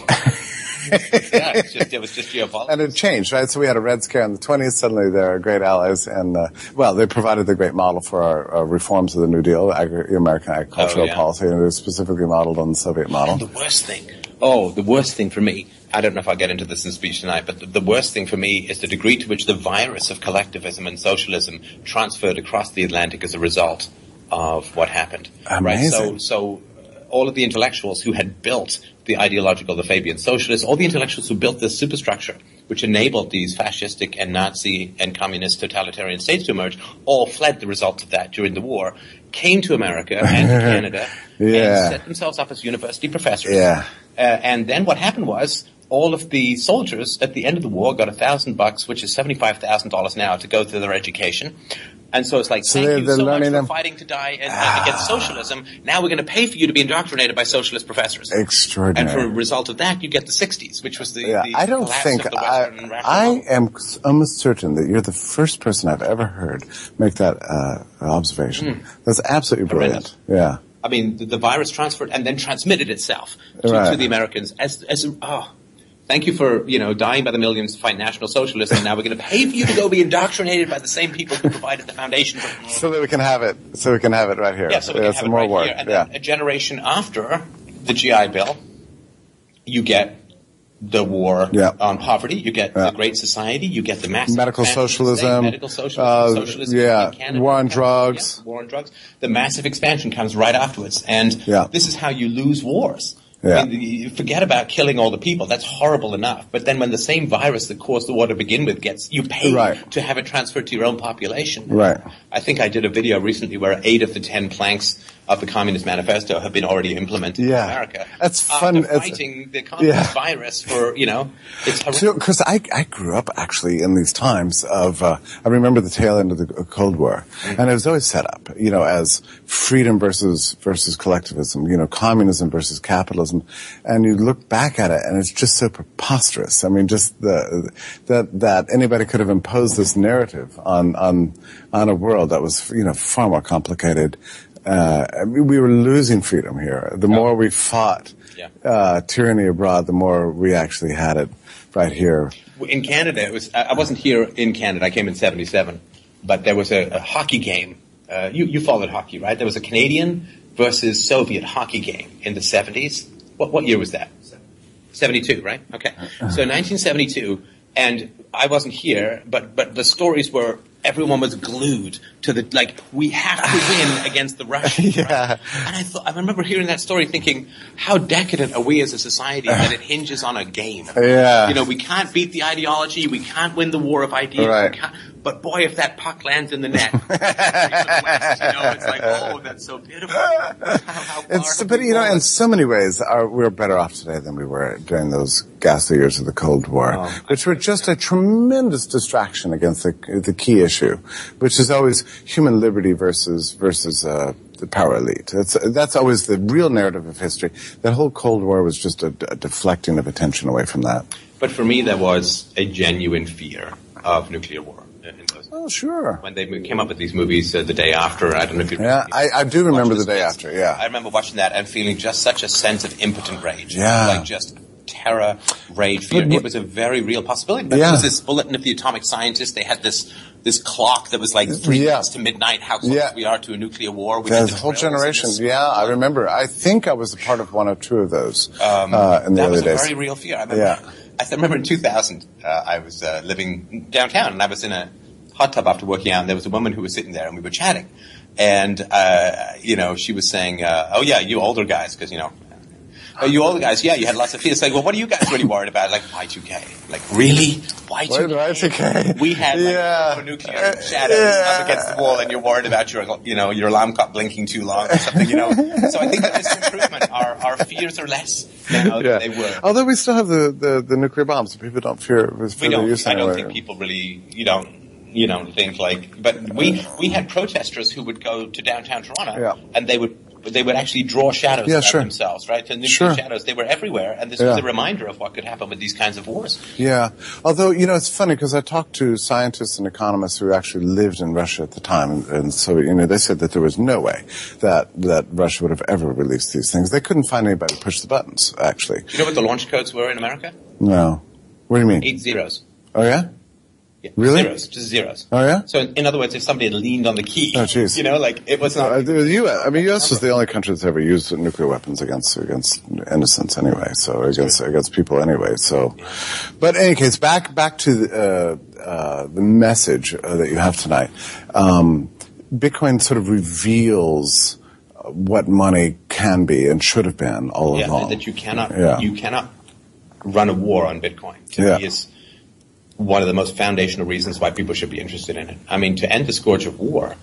It was just geopolitics. And it changed, right? So we had a Red Scare in the 20s. Suddenly they're great allies. And, they provided the great model for our reforms of the New Deal, American agricultural policy, and it was specifically modeled on the Soviet model. And the worst thing for me, I don't know if I'll get into this in speech tonight, but the worst thing for me is the degree to which the virus of collectivism and socialism transferred across the Atlantic as a result of what happened. Amazing. Right? So all of the intellectuals who had built the ideological, the Fabian socialists, all the intellectuals who built this superstructure, which enabled these fascistic and Nazi and communist totalitarian states to emerge, all fled the results of that during the war, came to America and to Canada, and set themselves up as university professors. Yeah. And then what happened was all of the soldiers at the end of the war got $1,000, which is $75,000 now, to go through their education. And so it's like, thank you so much for fighting to die against socialism. Now we're going to pay for you to be indoctrinated by socialist professors. Extraordinary. And for a result of that, you get the 60s, which was the I don't think, I am almost certain that you're the first person I've ever heard make that observation. That's absolutely brilliant. Yeah. I mean, the virus transferred and then transmitted itself to the Americans thank you for, dying by the millions to fight National Socialism. Now we're going to pay for you to go be indoctrinated by the same people who provided the foundations. So that we can have it. So we can have it right here. Yeah, so we can have it right here. And then a generation after the GI Bill, you get the war on poverty, you get the Great Society, you get the massive medical socialism, socialism in Canada, war on drugs. War on drugs. The massive expansion comes right afterwards. And this is how you lose wars. Yeah. I mean, you forget about killing all the people. That's horrible enough. But then when the same virus that caused the war to begin with you pay to have it transferred to your own population. Right. I think I did a video recently where 8 of the 10 planks of the Communist Manifesto have been already implemented in America. That's fun. After fighting the communist virus for, it's horrific. Because I grew up actually in these times of, I remember the tail end of the Cold War, and it was always set up, as freedom versus collectivism, communism versus capitalism, and you look back at it, and it's just so preposterous. I mean, just that anybody could have imposed this narrative on a world that was, far more complicated. We were losing freedom here. The more we fought tyranny abroad, the more we actually had it right here. In Canada, I wasn't here in Canada. I came in 1977, but there was a hockey game you followed hockey, right? There was a Canadian versus Soviet hockey game in the 70s. What year was that? 72, right? Okay. So 1972, and I wasn't here, but the stories were everyone was glued to the, like, we have to win against the Russians. Yeah. Right? And I remember hearing that story thinking, how decadent are we as a society that it hinges on a game? Yeah. You know, we can't beat the ideology, we can't win the war of ideas, Right. but boy, if that puck lands in the net, it's like, oh, that's so beautiful. But in so many ways, we're better off today than we were during those ghastly years of the Cold War, which were just a tremendous distraction against the key issue, which is always human liberty versus the power elite. That's always the real narrative of history. That whole Cold War was just a deflecting of attention away from that. But for me, there was a genuine fear of nuclear war. Oh, sure. When they came up with these movies the day after, I don't know if you remember. Yeah, I do remember the day after, yeah. I remember watching that and feeling just such a sense of impotent rage. Yeah. Like just terror, rage, fear. It was a very real possibility. But there was this bulletin of the atomic scientists. They had this clock that was like 3 minutes to midnight, how close we are to a nuclear war. There's a whole generation. Yeah, I remember. I think I was a part of one or two of those in the early days. That was a very real fear. I remember in 2000, I was living downtown, and I was in a hot tub after working out, and there was a woman who was sitting there, and we were chatting. And, she was saying, oh, yeah, you older guys, because, you older guys, yeah, you had lots of fears. Like, well, what are you guys really worried about? Like, Y2K. Like, really? Y2K? We had, nuclear shadows up against the wall, and you're worried about your alarm clock blinking too long or something, So I think that this improvement, our fears are less now than they were. Although we still have the nuclear bombs, so people don't fear I don't think people really, think like, but we had protesters who would go to downtown Toronto and they would actually draw shadows about themselves, right? To nuclear shadows. They were everywhere, and this was a reminder of what could happen with these kinds of wars. Yeah. Although, it's funny because I talked to scientists and economists who actually lived in Russia at the time, and so, they said that there was no way that Russia would have ever released these things. They couldn't find anybody to push the buttons, actually. Do you know what the launch codes were in America? No. What do you mean? 8 zeros. Oh, yeah? Yeah, really? Zeros, just zeros. Oh, yeah? So, in other words, if somebody had leaned on the key, it was not... the U.S. is the only country that's ever used nuclear weapons against innocents anyway, so against people anyway, so... But in any case, back to the message that you have tonight. Bitcoin sort of reveals what money can be and should have been all along. That you cannot run a war on Bitcoin. To me, is one of the most foundational reasons why people should be interested in it. I mean, to end the scourge of war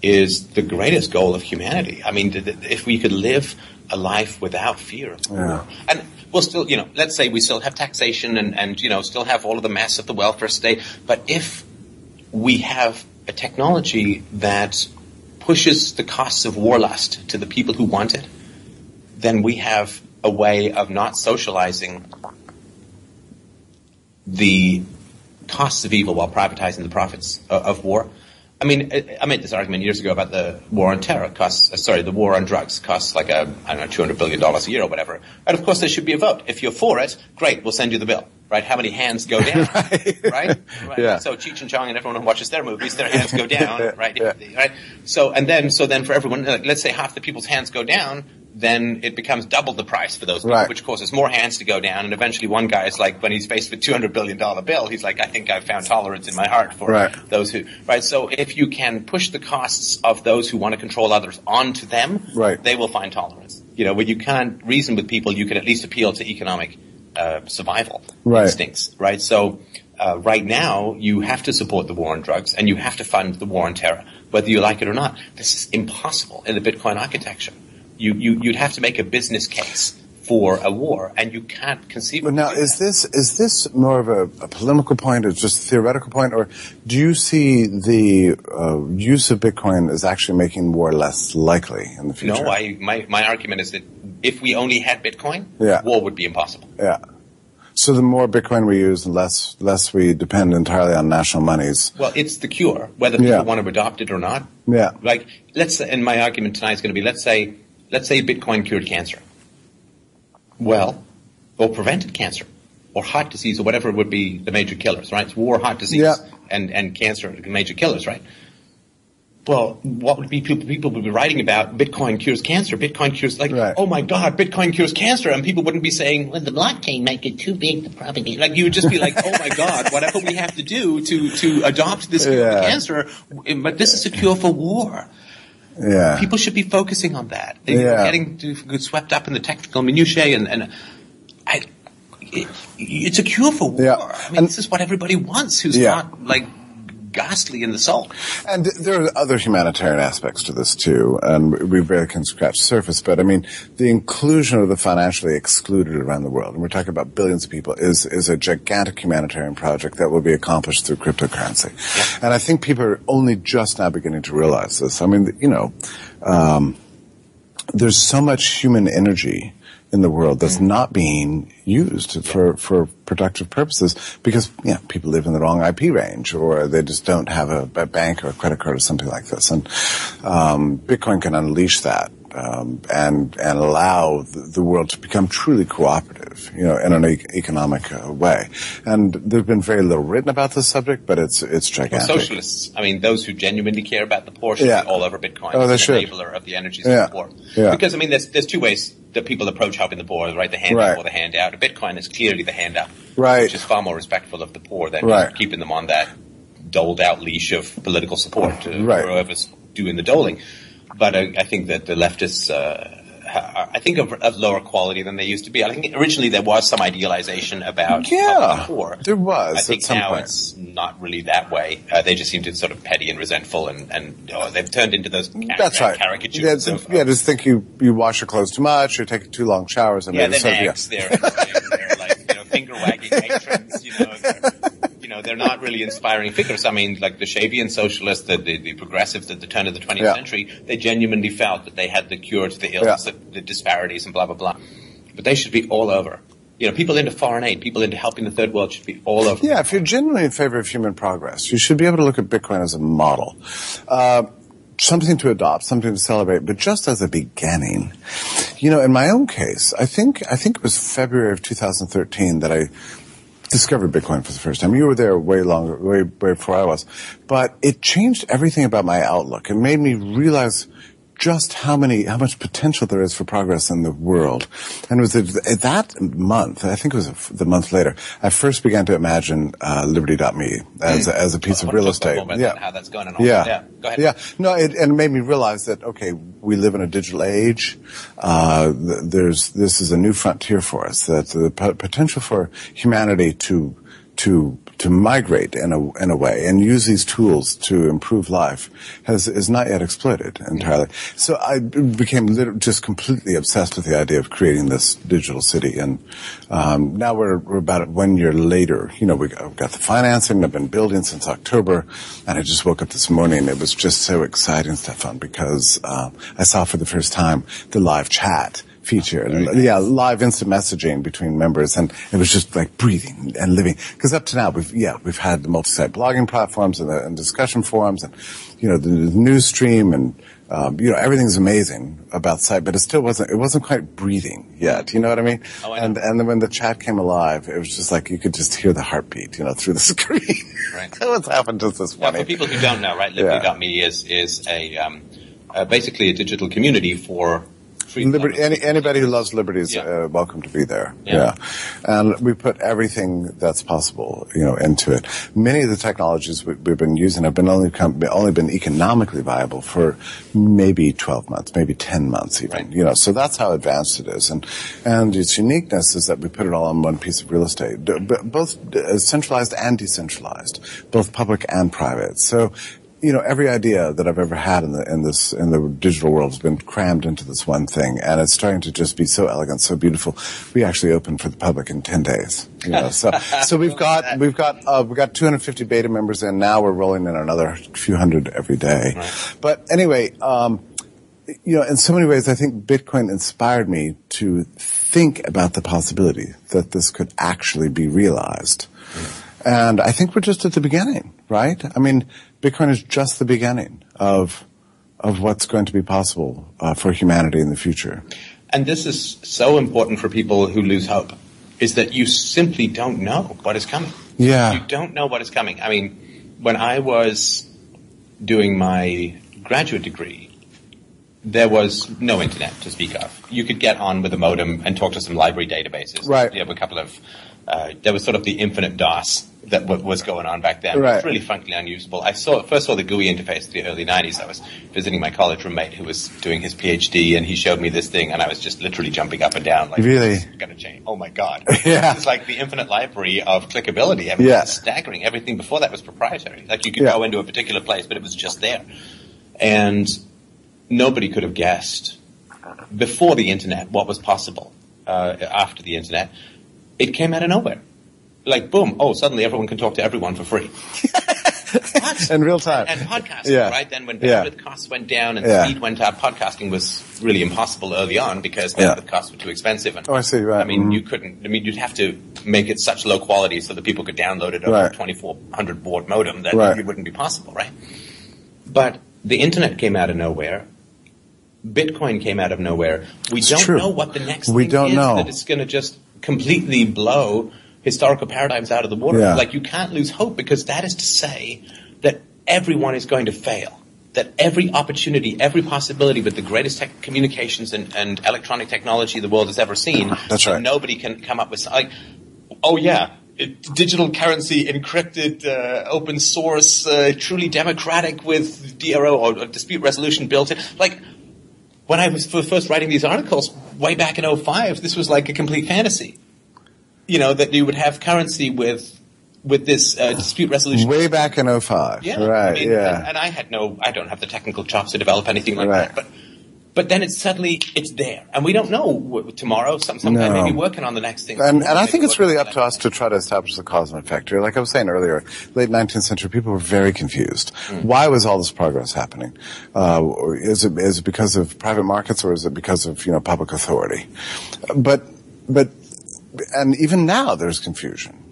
is the greatest goal of humanity. I mean, if we could live a life without fear of war. And we'll still, let's say we still have taxation and still have all of the mess of the welfare state. But if we have a technology that pushes the costs of warlust to the people who want it, then we have a way of not socializing the costs of evil while privatizing the profits of war. I mean, I made this argument years ago about the war on terror the war on drugs costs like $200 billion a year or whatever. And of course there should be a vote. If you're for it, great, we'll send you the bill. Right? How many hands go down? right? Yeah. So Cheech and Chong and everyone who watches their movies, their hands go down, right? Right? So then for everyone, let's say half the people's hands go down, then it becomes double the price for those people, which causes more hands to go down. And eventually one guy is like, when he's faced with $200 billion bill, he's like, I think I've found tolerance in my heart for those who, right? So if you can push the costs of those who want to control others onto them, they will find tolerance. When you can't reason with people, you can at least appeal to economic survival instincts, right? So right now, you have to support the war on drugs, and you have to fund the war on terror, whether you like it or not. This is impossible in the Bitcoin architecture. You'd have to make a business case for a war, and you can't conceive of it. Now, is this more of a polemical point, or just a theoretical point, or do you see the use of Bitcoin as actually making war less likely in the future? No, my argument is that if we only had Bitcoin, war would be impossible. Yeah. So the more Bitcoin we use, the less we depend entirely on national monies. Well, it's the cure, whether people want to adopt it or not. Yeah. Like, let's say, and my argument tonight is going to be, let's say Bitcoin cured cancer. Well, or prevented cancer, or heart disease, or whatever would be the major killers, right? It's war, heart disease, and cancer are the major killers, right? well, what would be people would be writing about Bitcoin cures cancer, Bitcoin cures, oh my God, Bitcoin cures cancer, and people wouldn't be saying, well, the blockchain might get too big to propagate. Like, you would just be like, oh my God, whatever we have to do to adopt this cure for cancer, but this is a cure for war. Yeah. People should be focusing on that. They're getting swept up in the technical minutiae, it's a cure for war. Yeah. I mean, this is what everybody wants who's not, ghastly in the soul. And there are other humanitarian aspects to this too, and we barely can scratch the surface, but I mean, the inclusion of the financially excluded around the world, and we're talking about billions of people, is a gigantic humanitarian project that will be accomplished through cryptocurrency. Yeah. And I think people are only just now beginning to realize this. I mean, there's so much human energy in the world that's not being used for productive purposes because people live in the wrong IP range, or they just don't have a bank or a credit card or something like this. And Bitcoin can unleash that and allow the world to become truly cooperative, in an economic way. And there's been very little written about this subject, but it's gigantic. Well, socialists, I mean, those who genuinely care about the poor should be all over Bitcoin. Oh, they as should. An enabler of the energies of the poor. Yeah. Because, I mean, there's two ways that people approach helping the poor, right? The handout or the handout. Bitcoin is clearly the handout, which is far more respectful of the poor than keeping them on that doled-out leash of political support to whoever's doing the doling. But I think that the leftists I think of lower quality than they used to be. I think originally there was some idealization about the poor. There was. I think now it's not really that way. They just seem to sort of petty and resentful, and they've turned into those caricatures. Just think you wash your clothes too much, you're taking too long showers. And they're nags. They're like finger wagging matrons. They're not really inspiring figures. I mean, like the Shavian socialists, the progressives at the turn of the 20th century, they genuinely felt that they had the cure to the ills, the disparities, and blah, blah, blah. But they should be all over. People into foreign aid, people into helping the third world should be all over. Yeah, if you're genuinely in favor of human progress, you should be able to look at Bitcoin as a model. Something to adopt, something to celebrate, but just as a beginning. In my own case, I think it was February of 2013 that I discovered Bitcoin for the first time. You were there way before I was. But it changed everything about my outlook. It made me realize just how much potential there is for progress in the world. And it was at that month, I think it was the month later, I first began to imagine Liberty.me as a piece of real estate. How that's going and all that. Yeah, go ahead. Yeah. No, and it made me realize that, okay, we live in a digital age. This is a new frontier for us, that the potential for humanity to migrate in a way and use these tools to improve life is not yet exploited entirely. So I became just completely obsessed with the idea of creating this digital city. And now we're about 1 year later. We've got the financing. I've been building since October, and I just woke up this morning. It was just so exciting, Stefan, because I saw for the first time the live chat feature, and live instant messaging between members, and it was just like breathing and living. Because up to now, we've had the multi-site blogging platforms and discussion forums, and the news stream, and everything's amazing about the site, but it wasn't quite breathing yet. You know what I mean? Oh, I know. And then when the chat came alive, it was just like you could just hear the heartbeat, through the screen. Right. What's happened just this morning? For people who don't know, right, Liberty.me is a basically a digital community for Liberty, anybody who loves liberty is welcome to be there. Yeah. And we put everything that's possible, into it. Many of the technologies we've been using have only been economically viable for maybe 12 months, maybe 10 months even. Right. So that's how advanced it is. And its uniqueness is that we put it all on one piece of real estate, both centralized and decentralized, both public and private. So every idea that I've ever had in the digital world has been crammed into this one thing, and it's starting to just be so elegant, so beautiful. We actually opened for the public in 10 days. So we've got 250 beta members in now. We're rolling in another few hundred every day. Right. But anyway, in so many ways, I think Bitcoin inspired me to think about the possibility that this could actually be realized. And I think we're just at the beginning, right? I mean, Bitcoin is just the beginning of what's going to be possible for humanity in the future. And this is so important for people who lose hope, is that you simply don't know what is coming. Yeah. You don't know what is coming. I mean, when I was doing my graduate degree, there was no internet to speak of. You could get on with a modem and talk to some library databases. Right. You have a couple of, there was sort of the infinite DOS that was going on back then. Right. It was really functionally unusable. I first saw the GUI interface in the early 90s. I was visiting my college roommate who was doing his PhD, and he showed me this thing, and I was just literally jumping up and down. Like, Really? This is going to change. Oh, my God. Yeah. This is like the infinite library of clickability. I mean, Yeah. it's staggering. Everything before that was proprietary. Like, you could Yeah. go into a particular place, but it was just there. And nobody could have guessed before the internet what was possible after the internet. It came out of nowhere. Like, boom, suddenly everyone can talk to everyone for free. What? In real time. And podcasting, Yeah. right? Then when Yeah. bandwidth costs went down and Yeah. speed went up, podcasting was really impossible early on because bandwidth costs were too expensive. And, Oh, I see, right. I mean, Mhm. you'd have to make it such low quality so that people could download it over Right. a 2400 baud modem that Right. it wouldn't be possible, right? But the internet came out of nowhere. Bitcoin came out of nowhere. We It's don't true. know what the next We thing don't is know. that it's going to just completely blow historical paradigms out of the water. Yeah. Like, you can't lose hope, because that is to say that everyone is going to fail. That every opportunity, every possibility with the greatest communications and electronic technology the world has ever seen, That's right. nobody can come up with, like, digital currency, encrypted, open source, truly democratic with DRO or dispute resolution built in. Like, when I was first writing these articles way back in 2005, this was like a complete fantasy. You know, that you would have currency with this dispute resolution. Way back in 2005. Yeah, Right, I mean, yeah. and I don't have the technical chops to develop anything like Right. that. But then it's there, and we don't know tomorrow. Sometime No. maybe working on the next thing. And I Maybe think it's working really on up the to us to try to establish the cause and effect here. Like I was saying earlier, late 19th century, people were very confused. Why was all this progress happening? Is it because of private markets, or is it because of, public authority? But and even now there's confusion,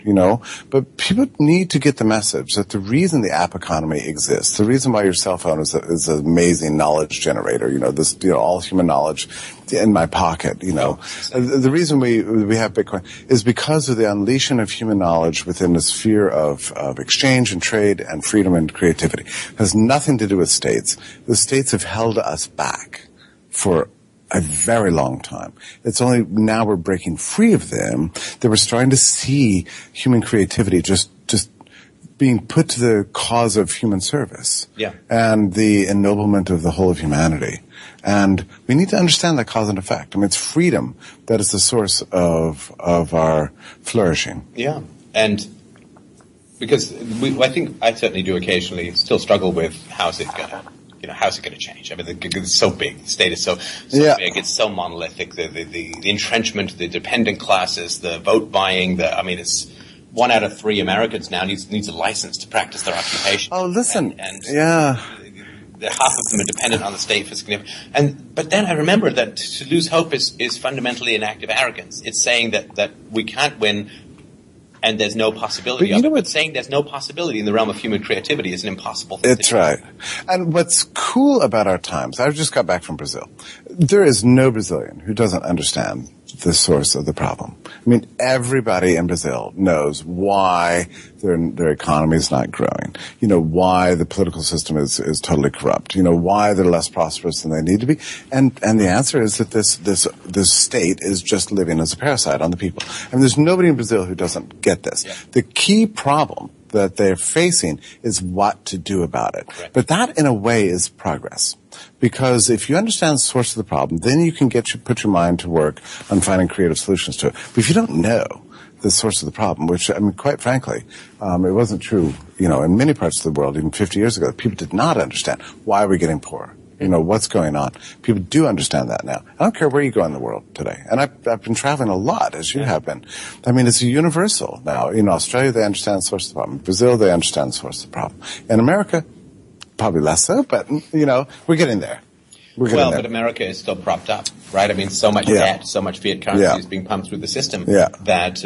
but people need to get the message that the reason the app economy exists, the reason why your cell phone is an amazing knowledge generator, all human knowledge in my pocket, the reason we have Bitcoin is because of the unleashing of human knowledge within the sphere of exchange and trade and freedom and creativity. It has nothing to do with states. The states have held us back for a very long time. It's only now we're breaking free of them that we're starting to see human creativity just being put to the cause of human service. Yeah. And the ennoblement of the whole of humanity. And we need to understand that cause and effect. I mean, it's freedom that is the source of our flourishing. Yeah, and because I think I certainly do occasionally still struggle with how's it going to change? I mean, it's so big. The state is so Yeah. big. It's so monolithic. The entrenchment, the dependent classes, the vote buying. It's 1 out of 3 Americans now needs a license to practice their occupation. Oh, listen. And yeah. half of them are dependent on the state for significant. But then I remember that to lose hope is fundamentally an act of arrogance. It's saying that we can't win. And there's no possibility But you know what? But saying there's no possibility in the realm of human creativity is an impossible thing. It's right. And what's cool about our times, I just got back from Brazil. There is no Brazilian who doesn't understand the source of the problem. I mean, everybody in Brazil knows why their economy is not growing. Why the political system is totally corrupt. Why they're less prosperous than they need to be. And the answer is that this state is just living as a parasite on the people. I mean, there's nobody in Brazil who doesn't get this. Yeah. The key problem that they're facing is what to do about it. Right. But that, in a way, is progress. Because if you understand the source of the problem, then you can put your mind to work on finding creative solutions to it. But if you don't know the source of the problem, which, I mean, quite frankly, it wasn't true, in many parts of the world, even 50 years ago, people did not understand why we're getting poor. What's going on. People do understand that now. I don't care where you go in the world today. And I've been traveling a lot, as you have been. I mean, it's universal now. In Australia, they understand the source of the problem. In Brazil, they understand the source of the problem. In America, probably less so, but, we're getting there. But America is still propped up, right? I mean, so much debt, so much fiat currency is being pumped through the system that,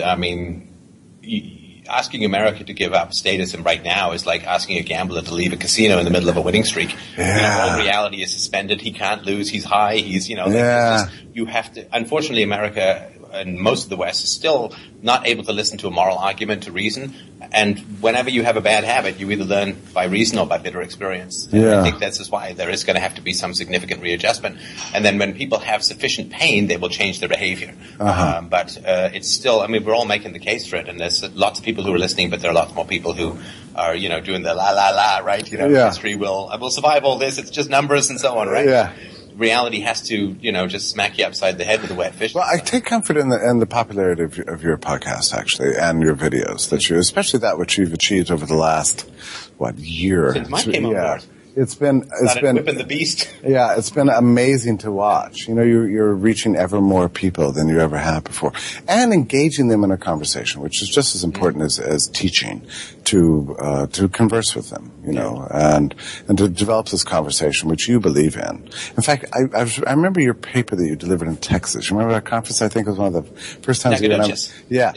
asking America to give up status right now is like asking a gambler to leave a casino in the middle of a winning streak. All reality is suspended. He can't lose. He's high. He's, you have to, unfortunately, America and most of the West is still not able to listen to a moral argument, to reason. And whenever you have a bad habit, you either learn by reason or by bitter experience. And I think that's just why there is going to have to be some significant readjustment. And then when people have sufficient pain, they will change their behavior. But it's still, I mean, we're all making the case for it, and there's lots of people who are listening, but there are lots more people who are, doing the la la la, right? History will survive all this. It's just numbers and so on, right? Yeah. Reality has to, just smack you upside the head with a wet fish. Well, I take comfort in the popularity of your podcast, actually, and your videos that you, especially that which you've achieved over the last, year? Since mine came on board. It's been whipping the beast. Yeah, it's been amazing to watch. You're reaching ever more people than you ever have before, and engaging them in a conversation, which is just as important as teaching, to converse with them, and to develop this conversation which you believe in. In fact, I remember your paper that you delivered in Texas. You remember that conference? I think it was one of the first times you went. Yeah,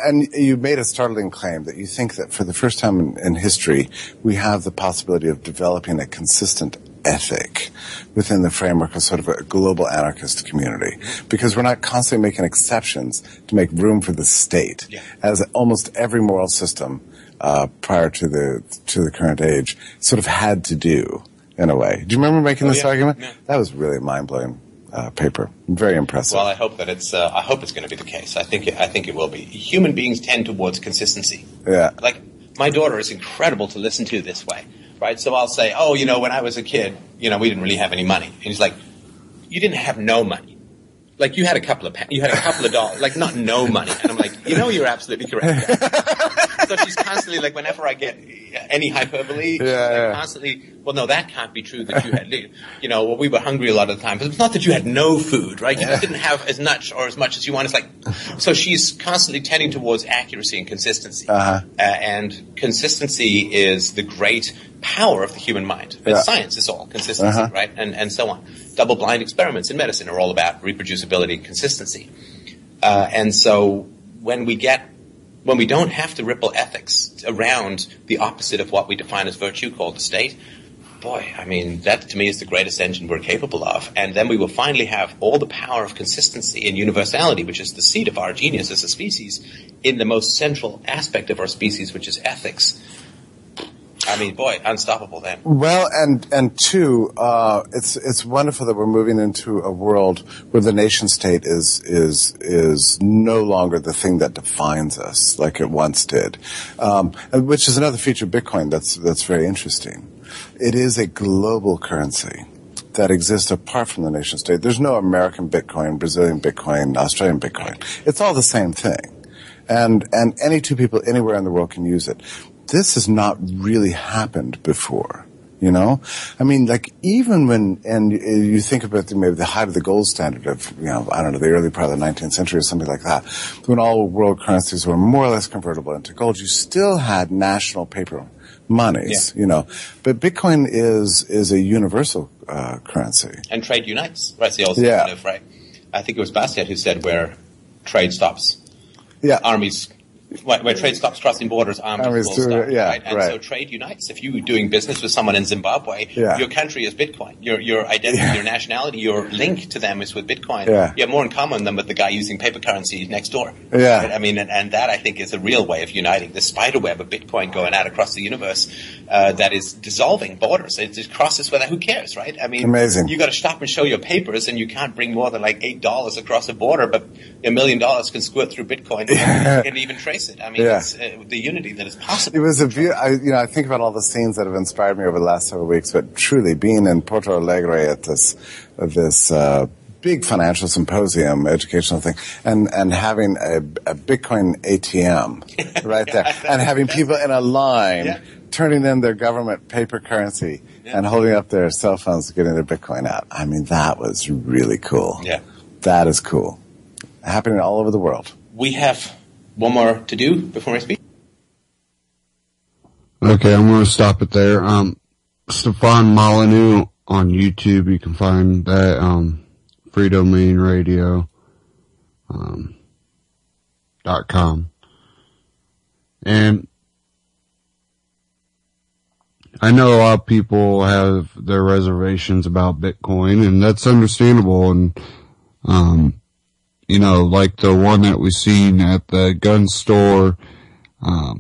and you made a startling claim that you think that for the first time in history, we have the possibility of developing a consistent ethic within the framework of sort of a global anarchist community, because we're not constantly making exceptions to make room for the state, as almost every moral system prior to the current age sort of had to do in a way. Do you remember making this argument? Yeah. That was really a mind-blowing paper. Very impressive. Well, I hope that it's going to be the case. I think it will be. Human beings tend towards consistency. Yeah. Like, my daughter is incredible to listen to this way. Right, so I'll say, when I was a kid, we didn't really have any money. And he's like, you didn't have no money. Like, you had a couple of dollars, like, not no money. And I'm like, you're absolutely correct. So she's constantly like, whenever I get any hyperbole, constantly, well, no, that can't be true that you had, we were hungry a lot of the time. But it's not that you had no food, right? You just didn't have as much as you want. It's like, so she's constantly tending towards accuracy and consistency. And consistency is the great power of the human mind. But science is all consistency, right? And so on. Double-blind experiments in medicine are all about reproducibility and consistency. And so when we don't have to ripple ethics around the opposite of what we define as virtue, called the state, boy, I mean, that to me is the greatest engine we're capable of. And then we will finally have all the power of consistency and universality, which is the seat of our genius as a species, in the most central aspect of our species, which is ethics. I mean, boy, unstoppable then. Well, and two, it's wonderful that we're moving into a world where the nation state is no longer the thing that defines us like it once did, which is another feature of Bitcoin that's very interesting. It is a global currency that exists apart from the nation state. There's no American Bitcoin, Brazilian Bitcoin, Australian Bitcoin. It's all the same thing, and any two people anywhere in the world can use it. This has not really happened before, I mean, like, even when, and you think about maybe the height of the gold standard of, I don't know, the early part of the 19th century or something like that, when all world currencies were more or less convertible into gold, you still had national paper monies, but Bitcoin is a universal currency. And trade unites, right? It's the old kind of, right? I think it was Bastiat who said where trade stops, armies. Where trade stops crossing borders, armies will stop, right? And so trade unites. If you're doing business with someone in Zimbabwe, your country is Bitcoin. Your identity, your nationality, your link to them is with Bitcoin. You have more in common than with the guy using paper currency next door. Right? I mean, and that, I think, is a real way of uniting. The spider web of Bitcoin going out across the universe that is dissolving borders. It just crosses without, who cares, right? I mean, amazing. You got to stop and show your papers, and you can't bring more than like $8 across a border, but $1 million can squirt through Bitcoin and even trace it. I mean, it's the unity that is possible. It was I think about all the scenes that have inspired me over the last several weeks, but truly being in Porto Alegre at this big financial symposium, educational thing, and having a Bitcoin ATM right there, and having people in a line turning in their government paper currency and holding up their cell phones getting their Bitcoin out. I mean, that was really cool. Yeah. That is cool. Happening all over the world. We have one more to do before I speak. Okay, I'm going to stop it there. Stefan Molyneux on YouTube. You can find that, Free Domain Radio, .com. And I know a lot of people have their reservations about Bitcoin, and that's understandable. And, like the one that we seen at the gun store, I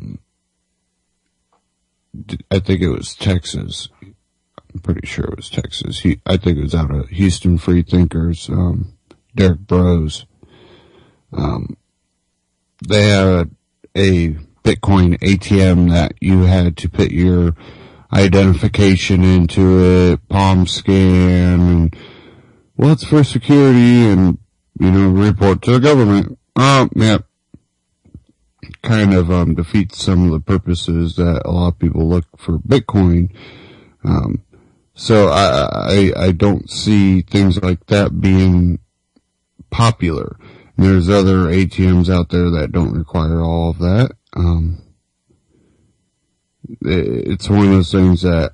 think it was Texas. I'm pretty sure it was Texas. I think it was out of Houston Free Thinkers, Derek Bros. They had a Bitcoin ATM that you had to put your identification into it, palm scan, and it's for security and, report to the government. Yeah. Kind of, defeats some of the purposes that a lot of people look for Bitcoin. So I don't see things like that being popular. And there's other ATMs out there that don't require all of that. It's one of those things that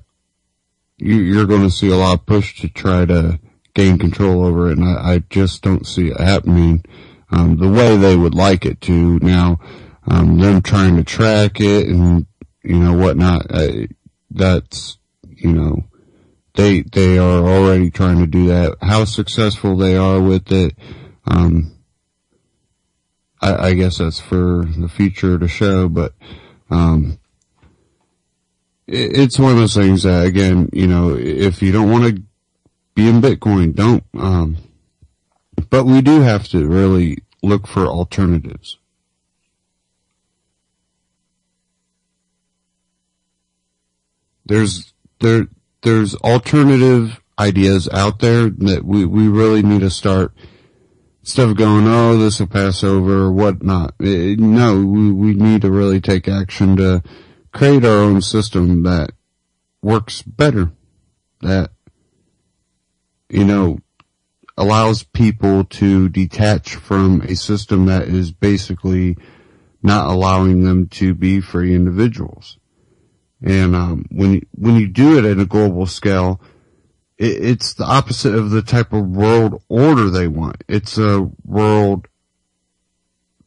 you're going to see a lot of push to try to gain control over it, and I just don't see it happening the way they would like it to. Now, them trying to track it and, whatnot, that's, they are already trying to do that. How successful they are with it, I guess that's for the future to show, but, it's one of those things that, again, if you don't want to be in Bitcoin, don't, but we do have to really look for alternatives. There's alternative ideas out there that we really need to start, instead of going, this will pass over or whatnot. No, we need to really take action to create our own system that works better, that, allows people to detach from a system that is basically not allowing them to be free individuals. And when you do it at a global scale, it's the opposite of the type of world order they want. It's a world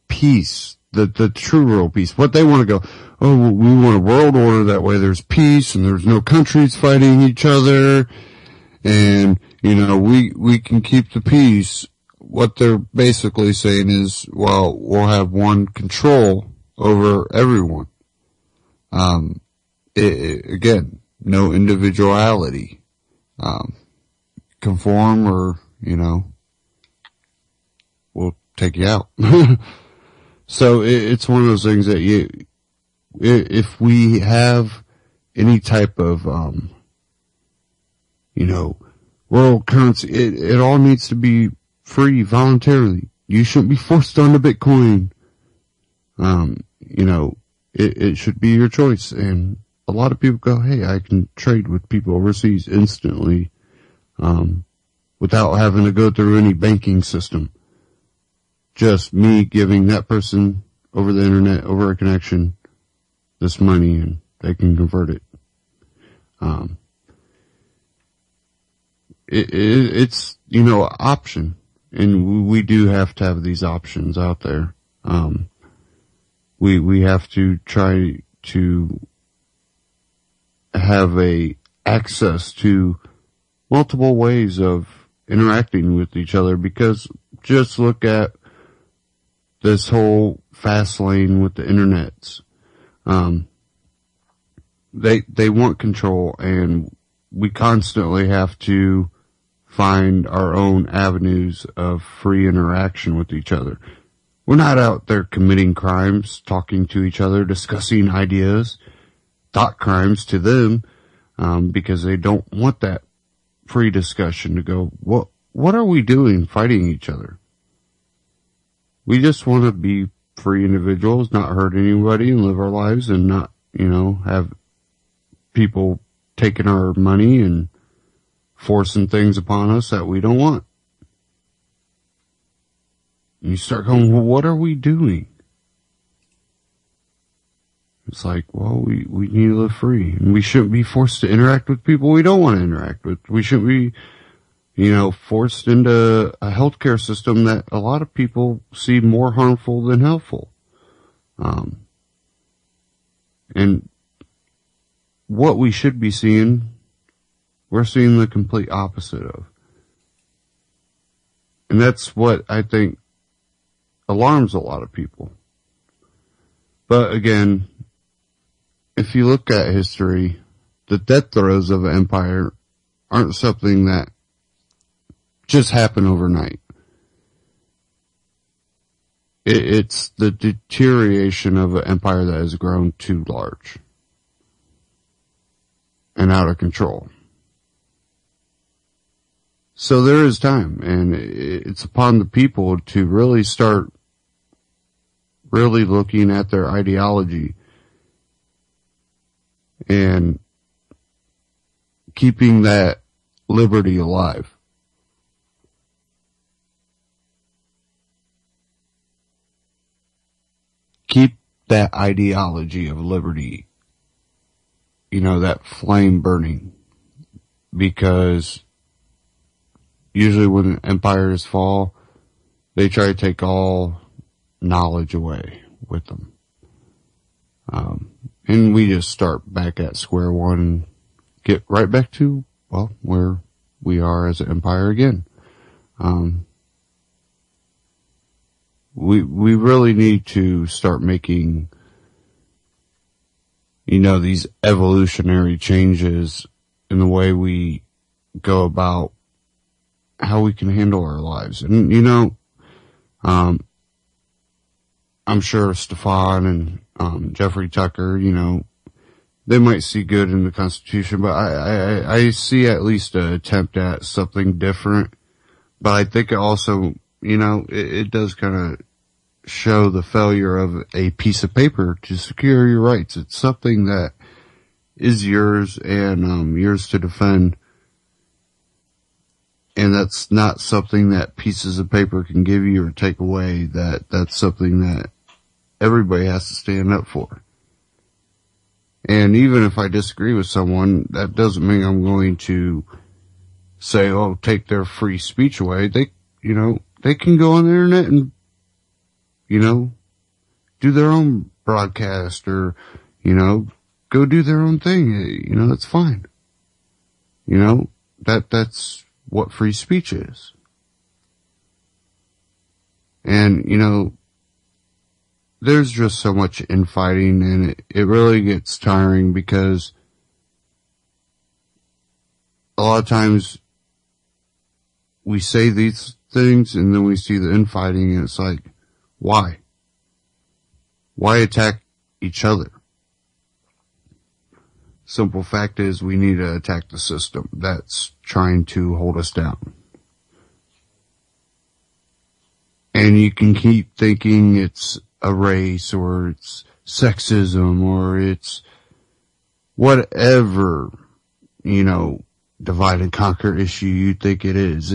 peace, the true world peace. What they want to go, we want a world order, that way there's peace and there's no countries fighting each other, and we can keep the peace. What they're basically saying is, we'll have one control over everyone. Again, no individuality. Conform or, we'll take you out. So it's one of those things that if we have any type of, world currency, it all needs to be free voluntarily. You shouldn't be forced onto Bitcoin. It should be your choice. And a lot of people go, hey, I can trade with people overseas instantly, without having to go through any banking system. Just me giving that person over the internet, over a connection, this money, and they can convert it. It's, an option. And we do have to have these options out there. We have to try to have a access to multiple ways of interacting with each other, because just look at this whole fast lane with the internets. They want control, and we constantly have to find our own avenues of free interaction with each other. We're not out there committing crimes, talking to each other, discussing ideas, thought crimes to them, because they don't want that free discussion to go, what are we doing fighting each other? We just want to be free individuals, not hurt anybody, and live our lives, and not, have people taking our money and forcing things upon us that we don't want. And you start going, what are we doing? It's like, we need to live free, and we shouldn't be forced to interact with people we don't want to interact with. We shouldn't be, forced into a healthcare system that a lot of people see more harmful than helpful. And what we should be seeing, we're seeing the complete opposite of. And that's what I think alarms a lot of people. But again, if you look at history, the death throes of an empire aren't something that just happen overnight. It's the deterioration of an empire that has grown too large and out of control. So there is time, and it's upon the people to really start really looking at their ideology and keeping that liberty alive. Keep that ideology of liberty, that flame burning, because usually when empires fall, they try to take all knowledge away with them. And we just start back at square one and get right back to, where we are as an empire again. We really need to start making, these evolutionary changes in the way we go about how we can handle our lives. And, I'm sure Stefan and Jeffrey Tucker, they might see good in the Constitution, but I see at least an attempt at something different. But I think it also, it does kind of show the failure of a piece of paper to secure your rights. It's something that is yours and yours to defend. And that's not something that pieces of paper can give you or take away. That's something that everybody has to stand up for. And even if I disagree with someone, that doesn't mean I'm going to say, take their free speech away. They can go on the internet and, do their own broadcast or, go do their own thing. That's fine. That's what free speech is. And, there's just so much infighting, and it really gets tiring because a lot of times we say these things and then we see the infighting and it's like, why? Why attack each other? Simple fact is we need to attack the system that's trying to hold us down. And you can keep thinking it's a race or it's sexism or it's whatever, divide and conquer issue you think it is.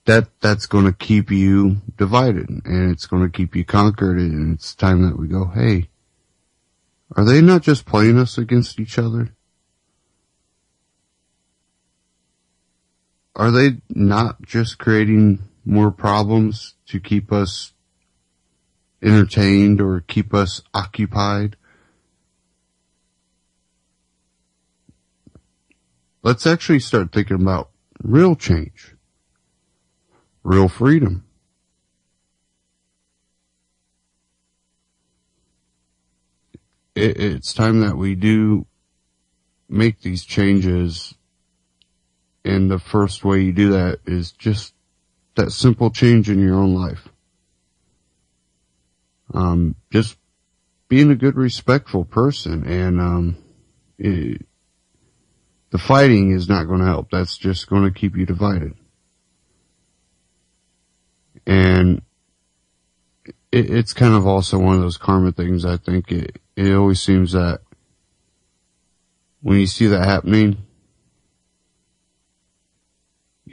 That's going to keep you divided and it's going to keep you conquered, and it's time that we go, hey, are they not just playing us against each other? Are they not just creating more problems to keep us entertained or keep us occupied? Let's actually start thinking about real change, real freedom. It's time that we do make these changes, and the first way you do that is just that simple change in your own life. Just being a good, respectful person, and the fighting is not going to help. That's just going to keep you divided. And it's kind of also one of those karma things. I think it always seems that when you see that happening,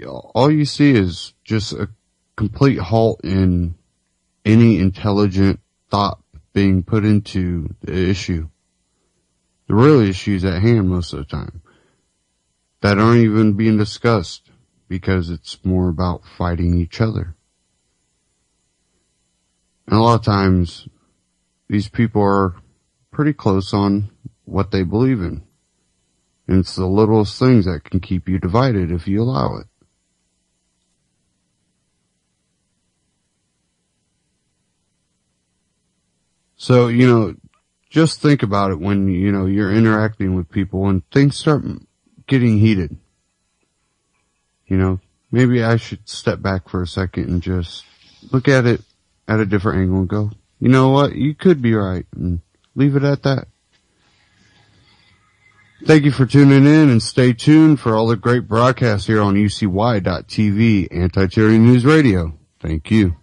all you see is just a complete halt in any intelligent thought being put into the issue. The real issues at hand most of the time that aren't even being discussed because it's more about fighting each other. And a lot of times these people are pretty close on what they believe in. And it's the littlest things that can keep you divided if you allow it. So, you know, just think about it when, you know, you're interacting with people and things start getting heated. You know, maybe I should step back for a second and just look at it at a different angle and go, you know what, you could be right, and leave it at that. Thank you for tuning in, and stay tuned for all the great broadcasts here on UCY.TV, Anti-Tyranny News Radio. Thank you.